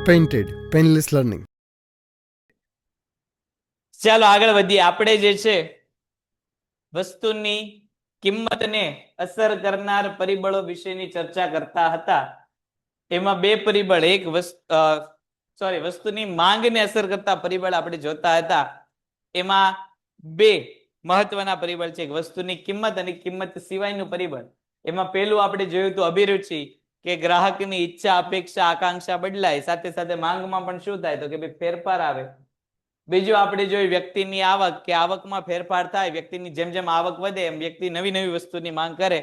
Painted painless learning. ચાલો આગળ વધીએ. આપણે જે છે વસ્તુની કિંમતને અસર કરનાર પરિબળો વિશેની ચર્ચા કરતા હતા. એમાં બે પરિબળ, એક વસ્તુની માંગને અસર કરતા પરિબળ આપણે જોતા હતા. એમાં બે મહત્વના પરિબળ છે, વસ્તુની કિંમત અને કિંમત સિવાયનું પરિબળ. એમાં પહેલું આપણે જોયું હતું અભિરુચિ, કે ગ્રાહકની ઈચ્છા, અપેક્ષા, આકાંક્ષા બદલાય, સાથે સાથે માંગમાં પણ શું થાય તો કે ભાઈ ફેરફાર આવે. બીજું આપણે જોયું વ્યક્તિની આવક, કે આવકમાં ફેરફાર થાય, વ્યક્તિની જેમ જેમ આવક વધે એમ વ્યક્તિ નવી નવી વસ્તુની માંગ કરે.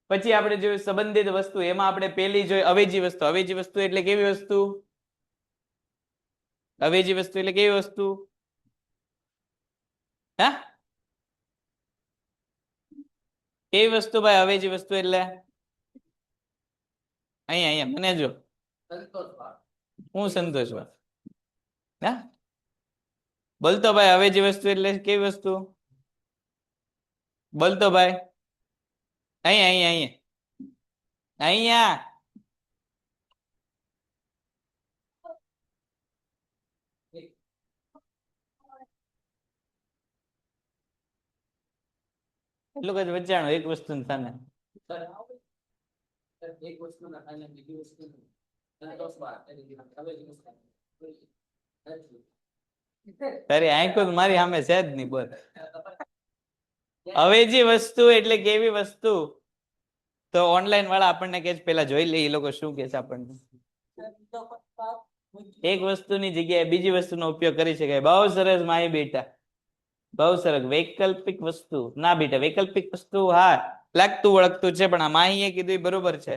પછી આપણે જોયું સંબંધિત વસ્તુ, એમાં આપણે પહેલી જોઈ અવેજી વસ્તુ. અવેજી વસ્તુ એટલે કેવી વસ્તુ? અવેજી વસ્તુ એટલે કેવી વસ્તુ? હા, કેવી વસ્તુ ભાઈ અવેજી વસ્તુ એટલે? અહીંયા મને જો હું સંતોષવા. હા, બોલતો ભાઈ અવેજી વસ્તુ એટલે કેવી વસ્તુ? બોલતો ભાઈ. અહીંયા અહીંયા અહીંયા એટલું જ વચાણું એક વસ્તુ થાને. એક વસ્તુ ના થાને બીજી વસ્તુ તારી આંખો મારી સામે છે જ નહીં. બોલ અવેજી વસ્તુ એટલે કેવી વસ્તુ? તો ઓનલાઈન વાળા આપણને કે પેલા જોઈ લે એ લોકો શું કે છે આપણને. એક વસ્તુની જગ્યાએ બીજી વસ્તુનો ઉપયોગ કરી શકાય. બહુ સરસ માહી બેટા, બહુ સરસ. વૈકલ્પિક વસ્તુ ના બેટા, વૈકલ્પિક વસ્તુ હા લાગતું વળગતું છે, પણ આ માહીએ કીધું એ બરોબર છે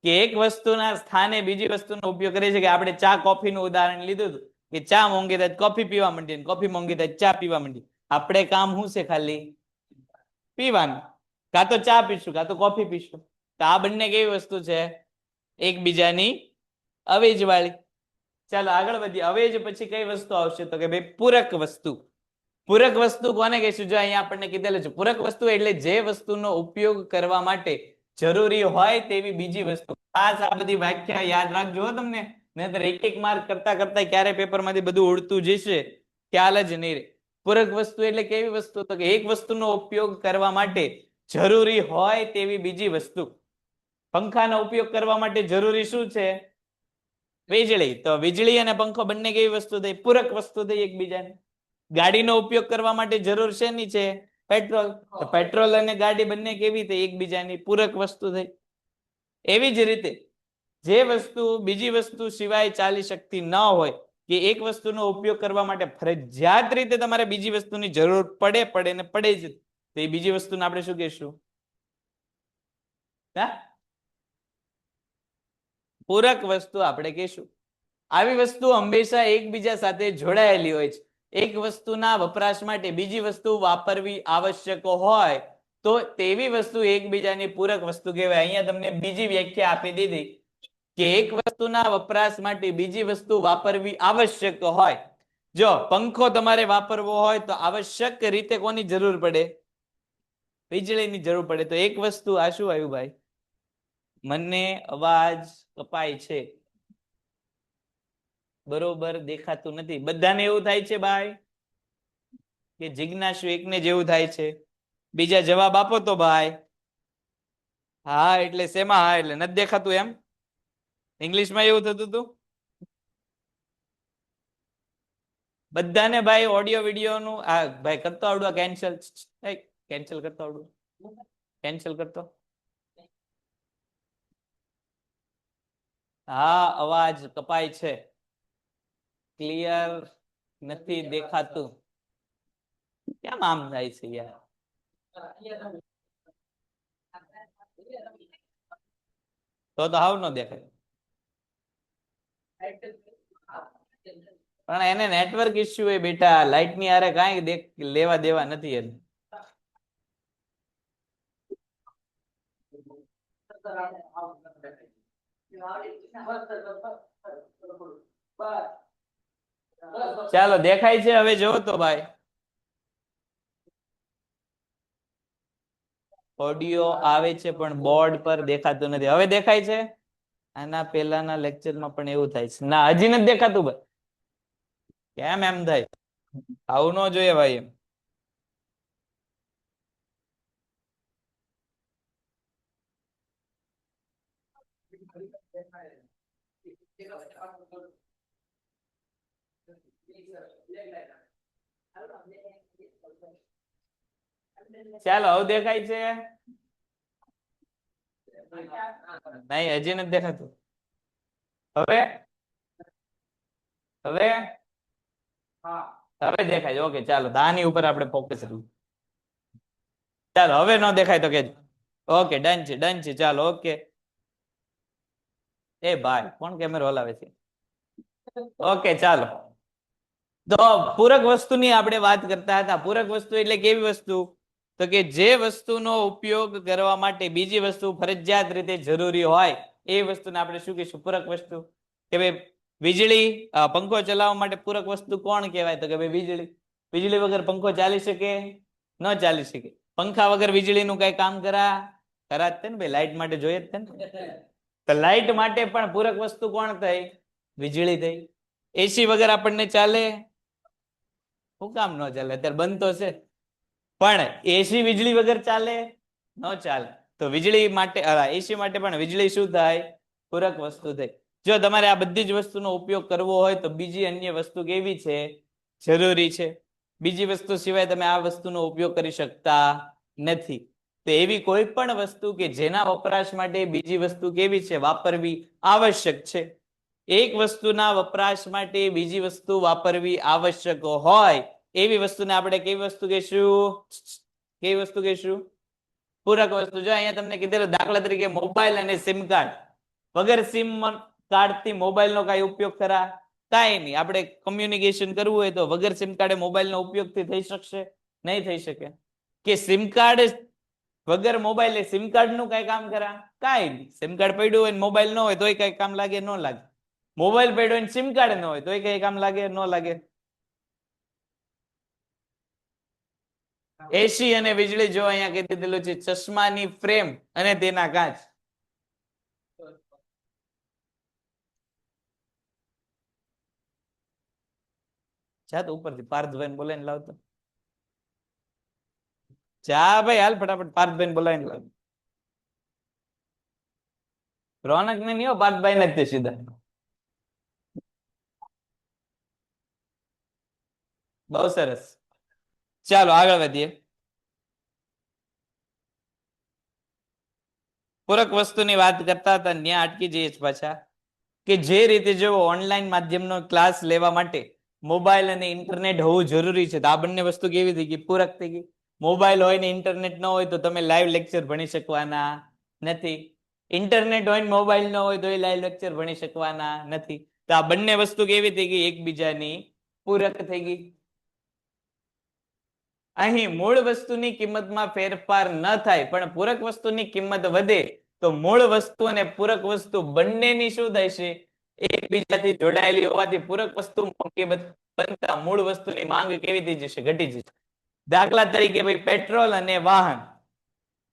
કે એક વસ્તુના સ્થાને બીજી વસ્તુનો ઉપયોગ કરી શકે. આપણે ચા કોફીનું ઉદાહરણ લીધું હતું કે ચા મોંઘી થાય કોફી પીવા માંડી, કોફી મોંઘી થાય ચા પીવા માંડી. આપણે કામ શું છે? ખાલી પીવાનું. કાં તો ચા પીશું કાં તો કોફી પીશું. તો આ બંને કેવી વસ્તુ છે? એકબીજાની અવેજ વાળી. ચાલો આગળ વધીએ. અવેજ પછી કઈ વસ્તુ આવશે તો કે ભાઈ પૂરક વસ્તુ. પૂરક વસ્તુ કોને કહીશું? જો અહીંયા આપણને કીધેલું છે પૂરક વસ્તુ એટલે જે વસ્તુનો ઉપયોગ કરવા માટે જરૂરી હોય તેવી બીજી વસ્તુ. ખાસ આ બધી વ્યાખ્યા યાદ રાખજો તમને, નહીતર એક એક માર્ક કરતા કરતા ક્યારે પેપરમાંથી બધું ઉડતું જશે ખ્યાલ જ નહીં રહે. પૂરક વસ્તુ એટલે કેવી વસ્તુ તો કે એક વસ્તુનો ઉપયોગ કરવા માટે જરૂરી હોય તેવી બીજી વસ્તુ. પંખાનો ઉપયોગ કરવા માટે જરૂરી શું છે? વીજળી. તો વીજળી અને પંખો બંને કેવી વસ્તુ થઈ? પૂરક વસ્તુ થઈ એકબીજાને. ગાડીનો ઉપયોગ કરવા માટે જરૂર શેની છે? પેટ્રોલ. તો પેટ્રોલ અને ગાડી બંને કેવી થઈ? એકબીજાની પૂરક વસ્તુ થઈ. એવી જ રીતે જે વસ્તુ બીજી વસ્તુ સિવાય ચાલી શકતી ન હોય, કે એક વસ્તુનો ઉપયોગ કરવા માટે ફરજિયાત રીતે તમારે બીજી વસ્તુની જરૂર પડે ને પડે જ, તો એ બીજી વસ્તુને આપણે શું કહીશું? પૂરક વસ્તુ આપણે કહીશું. આવી વસ્તુ હંમેશા એકબીજા સાથે જોડાયેલી હોય છે. એક વસ્તુના વપરાશ માટે બીજી વસ્તુ વાપરવી આવશ્યક હોય તો તેવી વસ્તુ એકબીજાની પૂરક વસ્તુ કહેવાય. અહીંયા તમને બીજી વ્યાખ્યા આપી દીધી કે એક વસ્તુના વપરાશ માટે બીજી વસ્તુ વાપરવી આવશ્યક હોય. જો પંખો તમારે વાપરવો હોય તો આવશ્યક રીતે કોની જરૂર પડે? વીજળીની જરૂર પડે. તો એક વસ્તુ આ શું આવ્યું ભાઈ? મને અવાજ કપાય છે, બરોબર દેખાતું નથી. બધાને એવું થાય છે ભાઈ કે જિજ્ઞાસુ એકને જેવું થાય છે? બીજા જવાબ આપો તો ભાઈ. હા એટલે શેમાં હા એટલે નથી દેખાતું એમ? ઇંગ્લિશમાં એવું થતું હતું? બધાને ભાઈ ઓડિયો વિડિયો નું આ ભાઈ કરતો આવડું? કેન્સલ કેન્સલ કરતો આવડું? કેન્સલ કરતો. હા અવાજ કપાય છે, ક્લિયર નથી દેખાતું. કેમ આમ થાય છે યાર? તો હાવ ન દેખાય. પણ એને નેટવર્ક ઇસ્યુ હોય બેટા. લાઈટ ની આરે કાંઈ લેવા દેવા નથી એને. ચાલો દેખાય છે હવે? જોવો તો ભાઈ. ઓડિયો આવે છે પણ બોર્ડ પર દેખાતું નથી. હવે દેખાય છે? આના પહેલાના લેક્ચરમાં પણ એવું થાય છે. ના, હજી નથી દેખાતું ભાઈ. કેમ એમ થાય? આવું ન જોઈએ ભાઈ. એમ ચાલો, હવે દેખાય છે? નહીં, હજી નથી દેખાતું. હવે હવે હવે દેખાય છે. ઓકે, ચાલો, આની ઉપર આપણે ફોકસ કરીએ. ચાલો, હવે ન દેખાય તો કેજો. ઓકે, ડન છે, ડન છે. ચાલો, ઓકે. એ ભાઈ, કોણ કેમેરો હલાવે છે? ઓકે, ચાલો. તો પૂરક વસ્તુની આપણે વાત કરતા હતા. પૂરક વસ્તુ એટલે કેવી વસ્તુ? તો કે જે વસ્તુનો ઉપયોગ કરવા માટે બીજી વસ્તુ ફરજિયાત રીતે જરૂરી હોય એ વસ્તુને આપણે શું કહીશું? પૂરક વસ્તુ. કે ભાઈ વીજળી, પંખો ચલાવવા માટે પૂરક વસ્તુ કોણ કહેવાય? તો કે ભાઈ વીજળી. વીજળી વગર પંખો ચાલી શકે? ન ચાલી શકે. પંખા વગર વીજળીનું કઈ કામ કરાત ને ભાઈ? લાઈટ માટે જોઈએ જ ને. તો લાઈટ માટે પણ પૂરક વસ્તુ કોણ થઈ? વીજળી થઈ. એસી વગર આપણને ચાલે? શું કામ ન ચાલે? અત્યારે બંધ તો છે. પણ એસી વીજળી વગર ચાલે? ન ચાલે. તો વીજળી માટે, એસી માટે પણ વીજળી શું થાય? પૂરક વસ્તુ થઈ. જો તમારે આ બધી જ વસ્તુનો ઉપયોગ કરવો હોય તો બીજી અન્ય વસ્તુ કેવી છે? જરૂરી છે. બીજી વસ્તુ સિવાય તમે આ વસ્તુનો ઉપયોગ કરી શકતા નથી. તો એવી કોઈ પણ વસ્તુ કે જેના વપરાશ માટે બીજી વસ્તુ કેવી છે? વાપરવી આવશ્યક છે. એક વસ્તુના વપરાશ માટે બીજી વસ્તુ વાપરવી આવશ્યક હોય એવી વસ્તુને આપણે કેવી વસ્તુ કહીશું? કેવી વસ્તુ કહીશું? પૂરક વસ્તુ. જો અહીંયા તમને કીધેલું, દાખલા તરીકે મોબાઈલ અને સિમ કાર્ડ. વગર સિમ કાર્ડથી મોબાઈલનો કઈ ઉપયોગ કરા? કાંઈ નહીં. આપણે કમ્યુનિકેશન કરવું હોય તો વગર સિમ કાર્ડે મોબાઈલનો ઉપયોગથી થઈ શકશે? નહીં થઈ શકે. કે સિમ કાર્ડ વગર મોબાઈલ, સિમ કાર્ડ નું કઈ કામ કરા? કાંઈ નહીં. સિમ કાર્ડ પડ્યું હોય ને મોબાઈલ ન હોય તોય કઈ કામ લાગે? ન લાગે. મોબાઈલ પડ્યો હોય ને સિમ કાર્ડ ન હોય તોય કઈ કામ લાગે? ન લાગે. એસી અને વીજળી. જો અહીંયા કહી દીધેલું છે ચશ્માની ફ્રેમ અને તેના કાચ. જા તો ઉપરથી પાર્થભાઈ બોલાવીને લાવતો. જા ભાઈ, હાલ ફટાફટ પાર્થભાઈ બોલાવીને લાવ. રોનક ને નહીં, પાર્થભાઈ ને જ સીધા. બહુ સરસ. ચાલો આગળ વધીએ. પૂરક વસ્તુની વાત કરતા હતા, ત્યાં અટકી જઈએ પાછા. કે જે રીતે જો ઓનલાઈન માધ્યમનો ક્લાસ લેવા માટે મોબાઈલ અને ઇન્ટરનેટ હોવું જરૂરી છે, તો આ બંને વસ્તુ કેવી થઈ ગઈ? પૂરક થઈ ગઈ. મોબાઈલ હોય ને ઇન્ટરનેટ ન હોય તો તમે લાઈવ લેક્ચર ભણી શકવાના નથી. ઇન્ટરનેટ હોય ને મોબાઈલ ન હોય તો એ લાઈવ લેક્ચર ભણી શકવાના નથી. તો આ બંને વસ્તુ કેવી થઈ ગઈ? એકબીજાની પૂરક થઈ ગઈ. અહીં મૂળ વસ્તુની કિંમતમાં ફેરફાર ન થાય પણ પૂરક વસ્તુની કિંમત વધે તો મૂળ વસ્તુ અને પૂરક વસ્તુ બંનેની શું થશે? એકબીજાથી જોડાયેલી હોવાથી પૂરક વસ્તુ મોંઘી બનતા મૂળ વસ્તુની માંગ કેવી થઈ જશે? ઘટી જશે. દાખલા તરીકે ભાઈ પેટ્રોલ અને વાહન.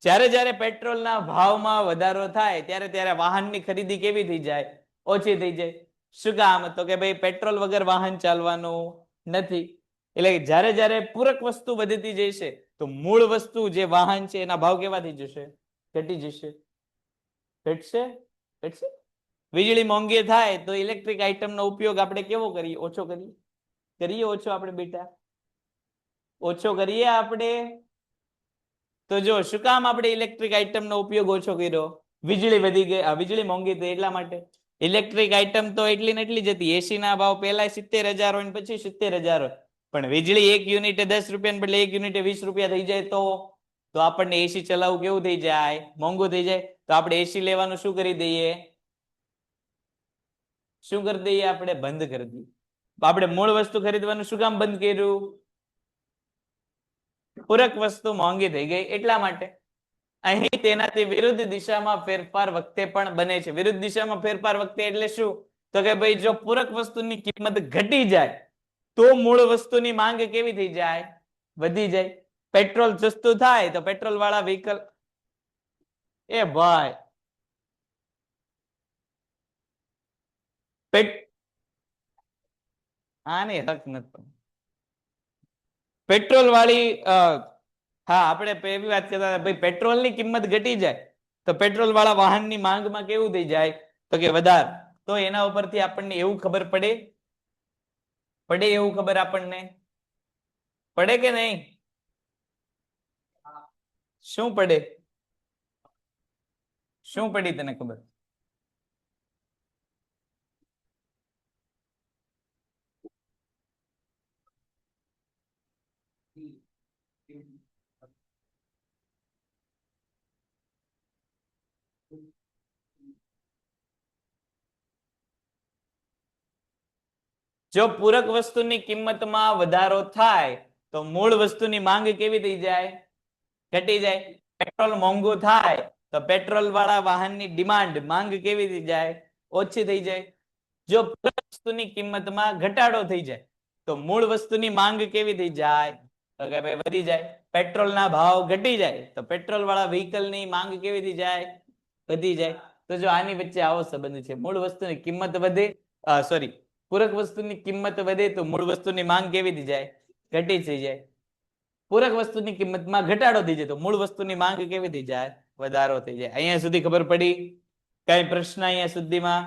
જ્યારે પેટ્રોલના ભાવમાં વધારો થાય ત્યારે વાહનની ખરીદી કેવી થઈ જાય? ઓછી થઈ જાય. શું કામ? તો કે ભાઈ પેટ્રોલ વગર વાહન ચાલવાનું નથી. એટલે જ્યારે પૂરક વસ્તુ વધતી જશે તો મૂળ વસ્તુ જે વાહન છે એના ભાવ કેવા થઈ જશે? ઘટી જશે. ઘટશે? ઘટશે. વીજળી મોંઘી થાય તો ઇલેક્ટ્રિક આઇટમનો ઉપયોગ આપણે કેવો કરીએ? ઓછો કરીએ. કરીએ ઓછો આપણે બેટા? ઓછો કરીએ આપણે. તો જો શું કામ આપણે ઇલેક્ટ્રિક આઇટમનો ઉપયોગ ઓછો કર્યો? વીજળી વધી ગઈ, વીજળી મોંઘી થઈ એટલા માટે. ઇલેક્ટ્રિક આઇટમ તો એટલી ને એટલી જ હતી. એસી ના ભાવ પહેલા 70,000 હોય ને પછી 70,000 હોય. પણ વીજળી 1 યુનિટે 10 રૂપિયા બદલે 1 યુનિટે 20 રૂપિયા થઈ જાય તો આપણને એસી ચલાવવું કેવું થઈ જાય? મોંઘું થઈ જાય. તો આપણે એસી લેવાનું શું કરી દઈએ? શું કરી દઈએ? આપણે બંધ કરી દઈએ. આપણે મૂળ વસ્તુ ખરીદવાનું શું કામ બંધ કર્યું? પૂરક વસ્તુ મોંઘી થઈ ગઈ એટલા માટે. અહીં તેનાથી વિરુદ્ધ દિશામાં ફેરફાર વખતે પણ બને છે. વિરુદ્ધ દિશામાં ફેરફાર વખતે એટલે શું? તો કે ભાઈ જો પૂરક વસ્તુની કિંમત ઘટી જાય તો મૂળ વસ્તુની માંગ કેવી થઈ જાય? વધી જાય. પેટ્રોલ સસ્તું થાય તો પેટ્રોલ વાળા વ્હીકલ, એ ભાઈ આને હક નથી. પેટ્રોલ વાળી હા આપણે એવી વાત કરતા હતા ભાઈ પેટ્રોલ ની કિંમત ઘટી જાય તો પેટ્રોલ વાળા વાહનની માંગમાં કેવું થઈ જાય તો કે વધાર. તો એના ઉપરથી આપણને એવું ખબર પડે એવું ખબર આપણને પડે કે નહીં? શું પડે? શું પડી તને ખબર? જો પૂરક વસ્તુની કિંમતમાં વધારો થાય તો મૂળ વસ્તુની માંગ કેવી થઈ જાય? ઘટી જાય. પેટ્રોલ મોંઘું થાય તો પેટ્રોલ વાળા વાહનની ડિમાન્ડ માંગ કેવી થઈ જાય? ઓછી થઈ જાય. જો પૂરક વસ્તુની કિંમતમાં ઘટાડો થઈ જાય તો મૂળ વસ્તુની માંગ કેવી થઈ જાય? તો કે ભાઈ વધી જાય. પેટ્રોલના ભાવ ઘટી જાય તો પેટ્રોલ વાળા વ્હીકલની માંગ કેવી થઈ જાય? વધી જાય. તો જો આની વચ્ચે આવો સંબંધ છે. મૂળ વસ્તુની કિંમત વધે સોરી પૂરક વસ્તુની કિંમત વધે તો મૂળ વસ્તુની માંગ કેવી થઈ જાય? ઘટી થઈ જાય. પૂરક વસ્તુની કિંમતમાં ઘટાડો થઈ જાય તો મૂળ વસ્તુની માંગ કેવી થઈ જાય? વધારો થઈ જાય. અહીંયા સુધી ખબર પડી? કઈ પ્રશ્ન અહીંયા સુધીમાં?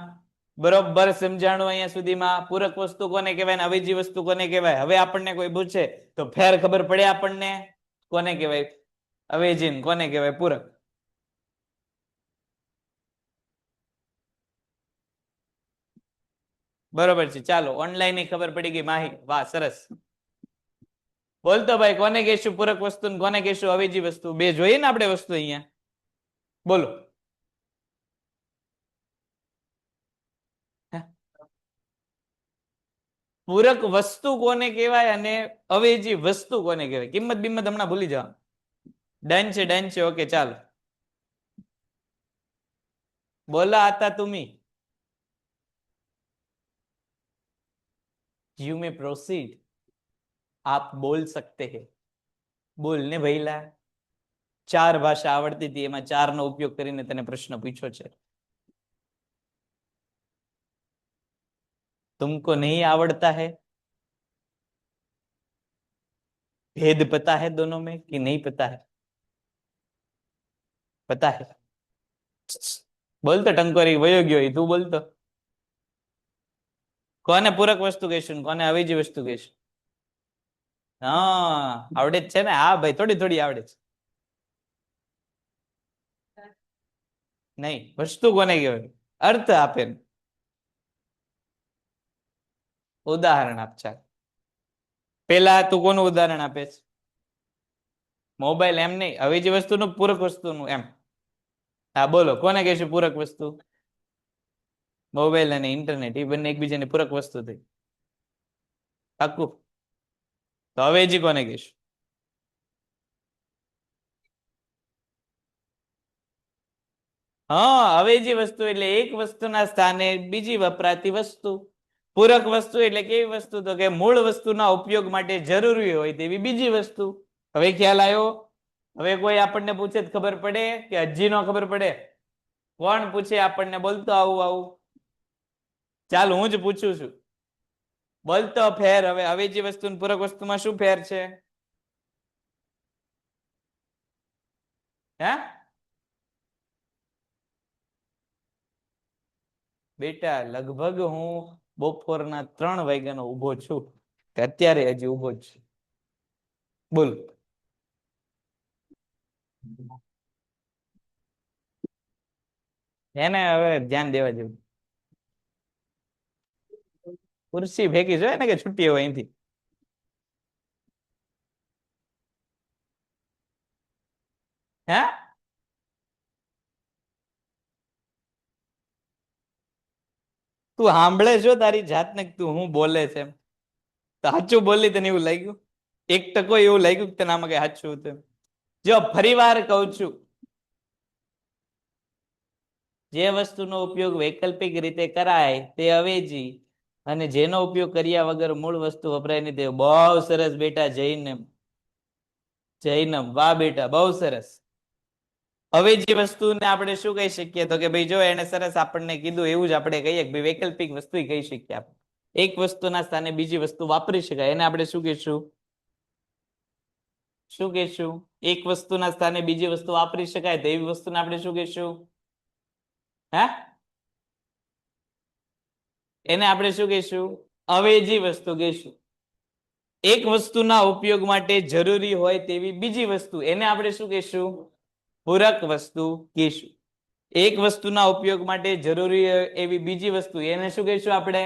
બરોબર સમજાણું? અહીંયા સુધીમાં પૂરક વસ્તુ કોને કહેવાય ને અવેજી વસ્તુ કોને કહેવાય? હવે આપણને કોઈ પૂછે તો ફેર ખબર પડે આપણને કોને કહેવાય અવેજી ને કોને કહેવાય પૂરક? બરોબર છે. ચાલો ઓનલાઈન ખબર પડી ગઈ માહી. વાહ સરસ. બોલતો ભાઈ કોને કહેશું પૂરક વસ્તુ ને કોને કહેશું અવેજી વસ્તુ? બે જોઈએ ને આપણે વસ્તુ અહીંયા. બોલો. પૂરક વસ્તુ કોને કહેવાય અને અવેજી વસ્તુ કોને કહેવાય? કિંમત બિંમત હમણાં ભૂલી જાઓ. ડન છે ડન છે. ઓકે ચાલો बोला आता तुम्ही यू में प्रोसीड आप बोल सकते हैं बोल ने भैला 4 भाषा आवड़ती थी एમાં 4 નો ઉપયોગ કરીને તને પ્રશ્ન પૂછ્યો છે तुमको नहीं आवड़ता है भेद पता है दोनों में कि नहीं पता है बोलतो टंकोरी वयो गयो तू बोलतो કોને પૂરક વસ્તુ કહેશું કોને અવેજી વસ્તુ કહેશું હા આવડે જ છે ને હા ભાઈ થોડી થોડી આવડે છે નહીં વસ્તુ કોને કહેવાય અર્થ આપે ઉદાહરણ આપ ચાલ પેલા તું કોનું ઉદાહરણ આપે છે મોબાઈલ એમ નહીં અવેજી વસ્તુનું પૂરક વસ્તુનું એમ હા બોલો કોને કહેશું પૂરક વસ્તુ મોબાઈલ અને ઇન્ટરનેટ એ બંને એકબીજાની પૂરક વસ્તુ થઈ પાક્કું તો અવેજી કોને કહેશું હા અવેજી વસ્તુ એટલે એક વસ્તુના સ્થાને બીજી વપરાતી વસ્તુ પૂરક વસ્તુ એટલે કેવી વસ્તુ તો કે મૂળ વસ્તુના ઉપયોગ માટે જરૂરી હોય તેવી બીજી વસ્તુ હવે ખ્યાલ આવ્યો હવે કોઈ આપણને પૂછે તો ખબર પડે કે હજી નો ખબર પડે કોણ પૂછે આપણને બોલતો આવું આવું ચાલ હું જ પૂછું છું બોલતો ફેર હવે અવેજી વસ્તુ પૂરક વસ્તુમાં શું ફેર છે હે બેટા લગભગ હું બપોરના 3 વાગ્યાનો ઉભો છું અત્યારે હજી ઉભો જ છું બોલ એને હવે ધ્યાન દેવા જેવું ખુરશી ભેગી જોઈએ ને કે છૂટી હોય અહીંથી હે તું સાંભળે છો તારી જાતને તું હું બોલે છે સાચું બોલી તને એવું લાગ્યું 1% એવું લાગ્યું કે તને આમાં કઈ સાચું હતું જો ફરી વાર કહું છું જે વસ્તુનો ઉપયોગ વૈકલ્પિક રીતે કરાય તે અવેજી અને જેનો ઉપયોગ કર્યા વગર મૂળ વસ્તુ વપરાય નહીં તે બહુ સરસ બેટા જૈનમ વાહ બેટા બહુ સરસ અવેજી વસ્તુને આપણે શું કહી શકીએ તો કે ભાઈ જો એને સરસ આપણને કીધું એવું જ આપણે કહીએ કે ભાઈ વૈકલ્પિક વસ્તુ કહી શકીએ આપણે એક વસ્તુના સ્થાને બીજી વસ્તુ વાપરી શકાય એને આપણે શું કહીશું? શું કહીશું? એક વસ્તુના સ્થાને બીજી વસ્તુ વાપરી શકાય તો એવી વસ્તુને આપણે શું કહીશું? હે? એને આપણે શું કહીશું? અવેજી વસ્તુ કહીશું. એક વસ્તુના ઉપયોગ માટે જરૂરી હોય તેવી બીજી વસ્તુ એને આપણે શું કહીશું? પૂરક વસ્તુ કહીશું. એક વસ્તુના ઉપયોગ માટે જરૂરી એવી બીજી વસ્તુ એને શું કહીશું આપણે?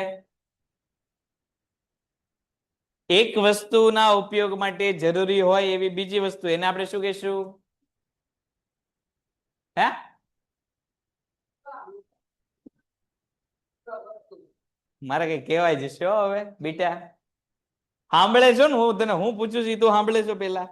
એક વસ્તુના ઉપયોગ માટે જરૂરી હોય એવી બીજી વસ્તુ એને આપણે શું કહીશું? હે? મારે કઈ કહેવાય જશે હવે બેટા. સાંભળે છો ને? હું તને હું પૂછું છું તું સાંભળે છો પેલા?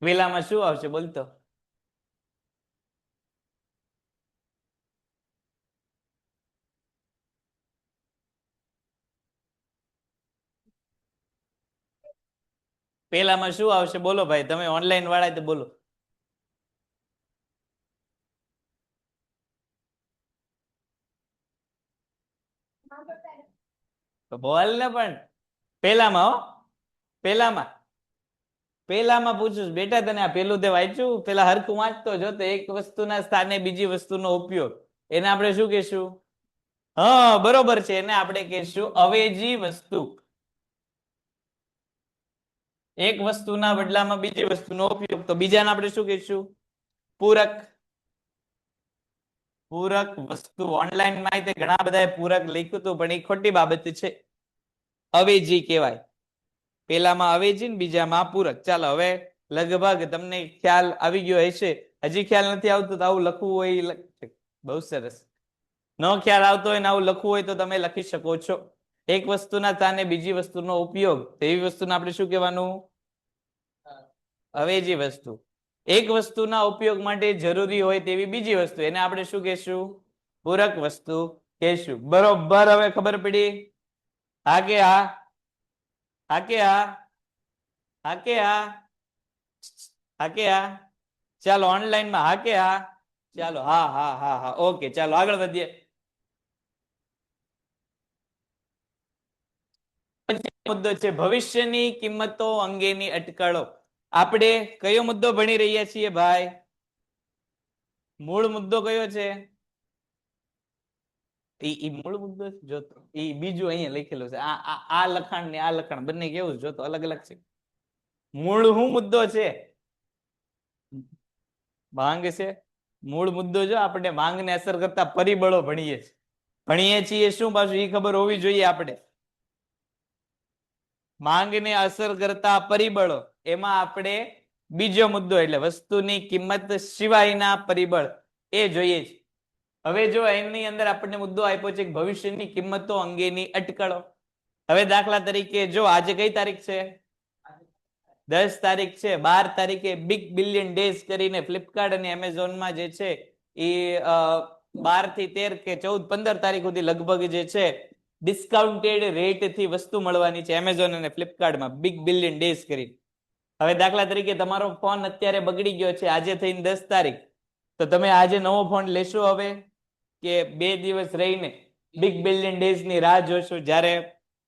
વેલામાં શું આવશે બોલતો? પેલામાં શું આવશે બોલો ભાઈ? તમે ઓનલાઈન વાળા તો બોલો. બોલ ને પણ પેલામાં હો, પેલામાં પેલામાં પૂછું બેટા તને આ પેલું તે વાંચ્યું? પેલા હરખું વાંચતો જો તો એક વસ્તુના સ્થાને બીજી વસ્તુનો ઉપયોગ એને આપણે શું કહીશું? હા બરોબર છે, એને આપણે કહીશું અવેજી વસ્તુ. એક વસ્તુના બદલામાં બીજી વસ્તુનો ઉપયોગ તો બીજાને આપણે શું કહીશું? પૂરક. પૂરક વસ્તુ. ઓનલાઈન માં ઘણા બધા પૂરક લખ્યું હતું પણ એ ખોટી બાબત છે. અવેજી કહેવાય. પેલામાં અવેજી ને બીજામાં પૂરક. ચાલો હવે લગભગ તમને ખ્યાલ આવી ગયો હશે. હજી ખ્યાલ નથી આવતો તો આવું લખવું હોય બહુ સરસ. ન ખ્યાલ આવતો હોય ને આવું લખવું હોય તો તમે લખી શકો છો. એક વસ્તુના સ્થાને બીજી વસ્તુનો ઉપયોગ એવી વસ્તુને આપણે શું કહેવાનું? અવેજી વસ્તુ. એક વસ્તુના ઉપયોગ માટે જરૂરી હોય તેવી બીજી વસ્તુ એને આપણે શું કહેશું? પૂરક વસ્તુ કહેશું. બરોબર હવે ખબર પડી? હા કે હા? હા કે હા? હા કે હા? હા કે હા? ચાલો ઓનલાઈનમાં હા કે હા? ચાલો હા હા હા હા ઓકે ચાલો આગળ વધીએ. મુદ્દો છે ભવિષ્યની કિંમતો અંગેની અટકળો. આપણે કયો મુદ્દો ભણી રહ્યા છીએ ભાઈ? મૂળ મુદ્દો કયો છે? ઈ મૂળ મુદ્દો જોતો ઈ બીજું અહીંયા લખેલું છે. આ લખાણ ને આ લખાણ બંને કેવું જોતો અલગ અલગ છે. મૂળ શું મુદ્દો છે? માંગ છે. મૂળ મુદ્દો જો આપણે માંગને અસર કરતા પરિબળો ભણીએ છીએ શું પાછું એ ખબર હોવી જોઈએ આપણે. માંગને અસર કરતા પરિબળો એમાં આપણે બીજો મુદ્દો એટલે વસ્તુની કિંમત સિવાયના પરિબળ એ જોઈએ છે. હવે જો એની અંદર આપણને મુદ્દો આપ્યો છે ભવિષ્યની કિંમતો અંગેની અટકળો. હવે દાખલા તરીકે જો આજે કઈ તારીખ છે? 10 તારીખ છે. 12 તારીખે બિગ બિલિયન ડેઝ કરીને ફ્લિપકાર્ટ અને એમેઝોનમાં જે છે એ 12 થી 13 કે 14 15 તારીખ સુધી લગભગ જે છે ડિસ્કાઉન્ટેડ રેટ થી વસ્તુ મળવાની છે એમેઝોન અને ફ્લિપકાર્ટમાં બિગ બિલિયન ડેઝ કરી. હવે દાખલા તરીકે તમારો ફોન અત્યારે બગડી ગયો છે આજે થઈને 10 તારીખ, તો તમે આજે નવો ફોન લેશો હવે કે 2 દિવસ રહીને બિગ બિલિયન ડેઝ ની રાહ જોશો જ્યારે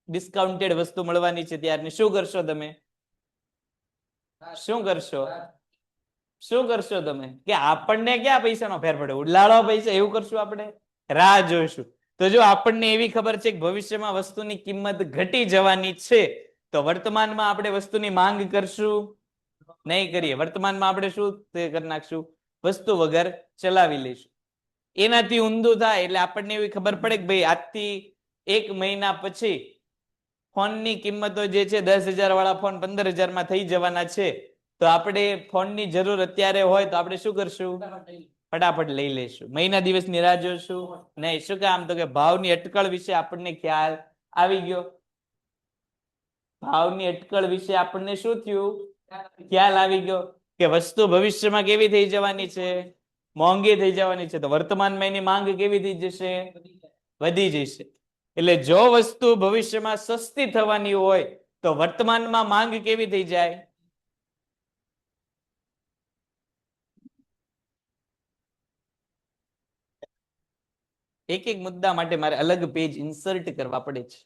ડિસ્કાઉન્ટેડ વસ્તુ મળવાની છે ત્યારે શું કરશો તમે? શું કરશો? શું કરશો તમે? કે આપણને ક્યાં પૈસાનો ફેર પડે? ઉડાડો પૈસા એવું કરશું આપણે? રાહ જોઈશું. તો જો આપણને એવી ખબર છે કે ભવિષ્યમાં વસ્તુની કિંમત ઘટી જવાની છે તો વર્તમાનમાં આપણે વસ્તુની માંગ કરશું નહીં કરીએ. વર્તમાનમાં આપણે શું કરી નાખશું? વસ્તુ વગર ચલાવી લઈશું. એનાથી ઊંધું થાય એટલે આપણને એવી ખબર પડે કે ભાઈ આજથી 1 મહિના પછી ફોનની કિંમતો જે છે 10,000 વાળા ફોન 15,000 માં થઈ જવાના છે, તો આપણે ફોનની જરૂર અત્યારે હોય તો આપણે શું કરશું? ફટાફટ લઈ લઈશું. મહિના દિવસની રાહ જોશું નહીં. શું કામ? તો કે ભાવની અટકળ વિશે આપણને ખ્યાલ આવી ગયો. ભાવની અટકળ વિશે આપણને શું થયું? ખ્યાલ આવી ગયો કે વસ્તુ ભવિષ્યમાં કેવી થઈ જવાની છે? મોંઘી થઈ જવાની છે. તો વર્તમાનમાં એની માંગ કેવી થઈ જશે? વધી જશે. એટલે જો વસ્તુ ભવિષ્યમાં સસ્તી થવાની હોય તો વર્તમાનમાં માંગ કેવી થઈ જાય? એક એક મુદ્દા માટે મારે અલગ પેજ ઇન્સર્ટ કરવા પડે છે.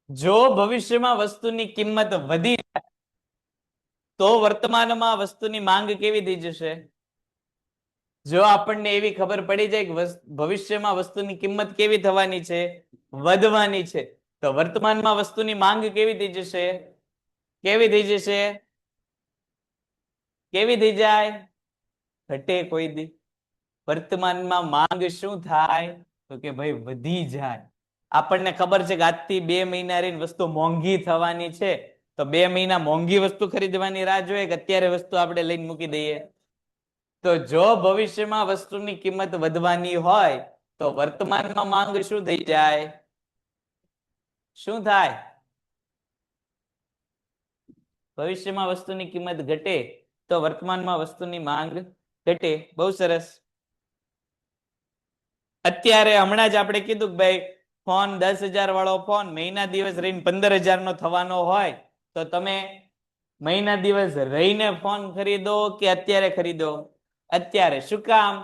જો ભવિષ્યમાં વસ્તુની કિંમત વધી તો વર્તમાનમાં વસ્તુની માંગ કેવી થઈ જશે? જો આપણને એવી ખબર પડી જાય કે ભવિષ્યમાં વસ્તુની કિંમત કેવી થવાની છે? વધવાની છે. તો વર્તમાનમાં વસ્તુની માંગ કેવી થઈ જશે? કેવી થઈ જશે? કેવી થઈ જાય? ઘટે કોઈ દી. વર્તમાનમાં માંગ શું થાય? તો કે ભાઈ વધી જાય. આપણને ખબર છે કે આજથી 2 મહિના રહીને વસ્તુ મોંઘી થવાની છે, તો 2 મહિના મોંઘી વસ્તુ ખરીદવાની રાહ જોઈએ કે અત્યારે વસ્તુ આપણે લઈને મૂકી દઈએ? તો જો ભવિષ્યમાં વસ્તુની કિંમત વધવાની હોય તો વર્તમાનમાં માંગ શું થઈ જાય? શું થાય? ભવિષ્યમાં વસ્તુની કિંમત ઘટે તો વર્તમાનમાં વસ્તુની માંગ ઘટે. બહુ સરસ. અત્યારે હમણાં જ આપણે કીધું કે ભાઈ ફોન 10,000 વાળો ફોન મહિના દિવસ રહીને 15,000 નો થવાનો હોય તો તમે મહિના દિવસ રહીને ફોન ખરીદો કે અત્યારે ખરીદો? અત્યારે. શું કામ?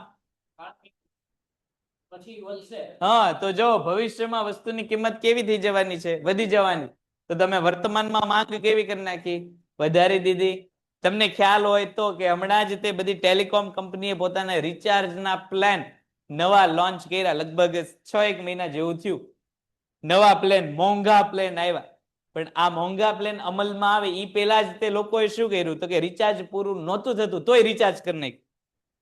હા, તો જો ભવિષ્યમાં વસ્તુની કિંમત કેવી થઈ જવાની છે? વધી જવાની. તો તમે વર્તમાનમાં માંગ કેવી કરી નાખી? વધારી દીધી. તમને ખ્યાલ હોય તો કે હમણાં જ તે બધી ટેલિકોમ કંપનીએ પોતાના રિચાર્જના પ્લાન નવા લોન્ચ કર્યા. લગભગ 6-1 મહિના જેવું થયું. નવા પ્લેન, મોંઘા પ્લેન આવ્યા. પણ આ મોંઘા પ્લેન અમલમાં આવે એ પહેલા જ તે લોકોએ શું કર્યું? તો કે રિચાર્જ પૂરું નહોતું થતું તોય રિચાર્જ કરી નાખ્યું.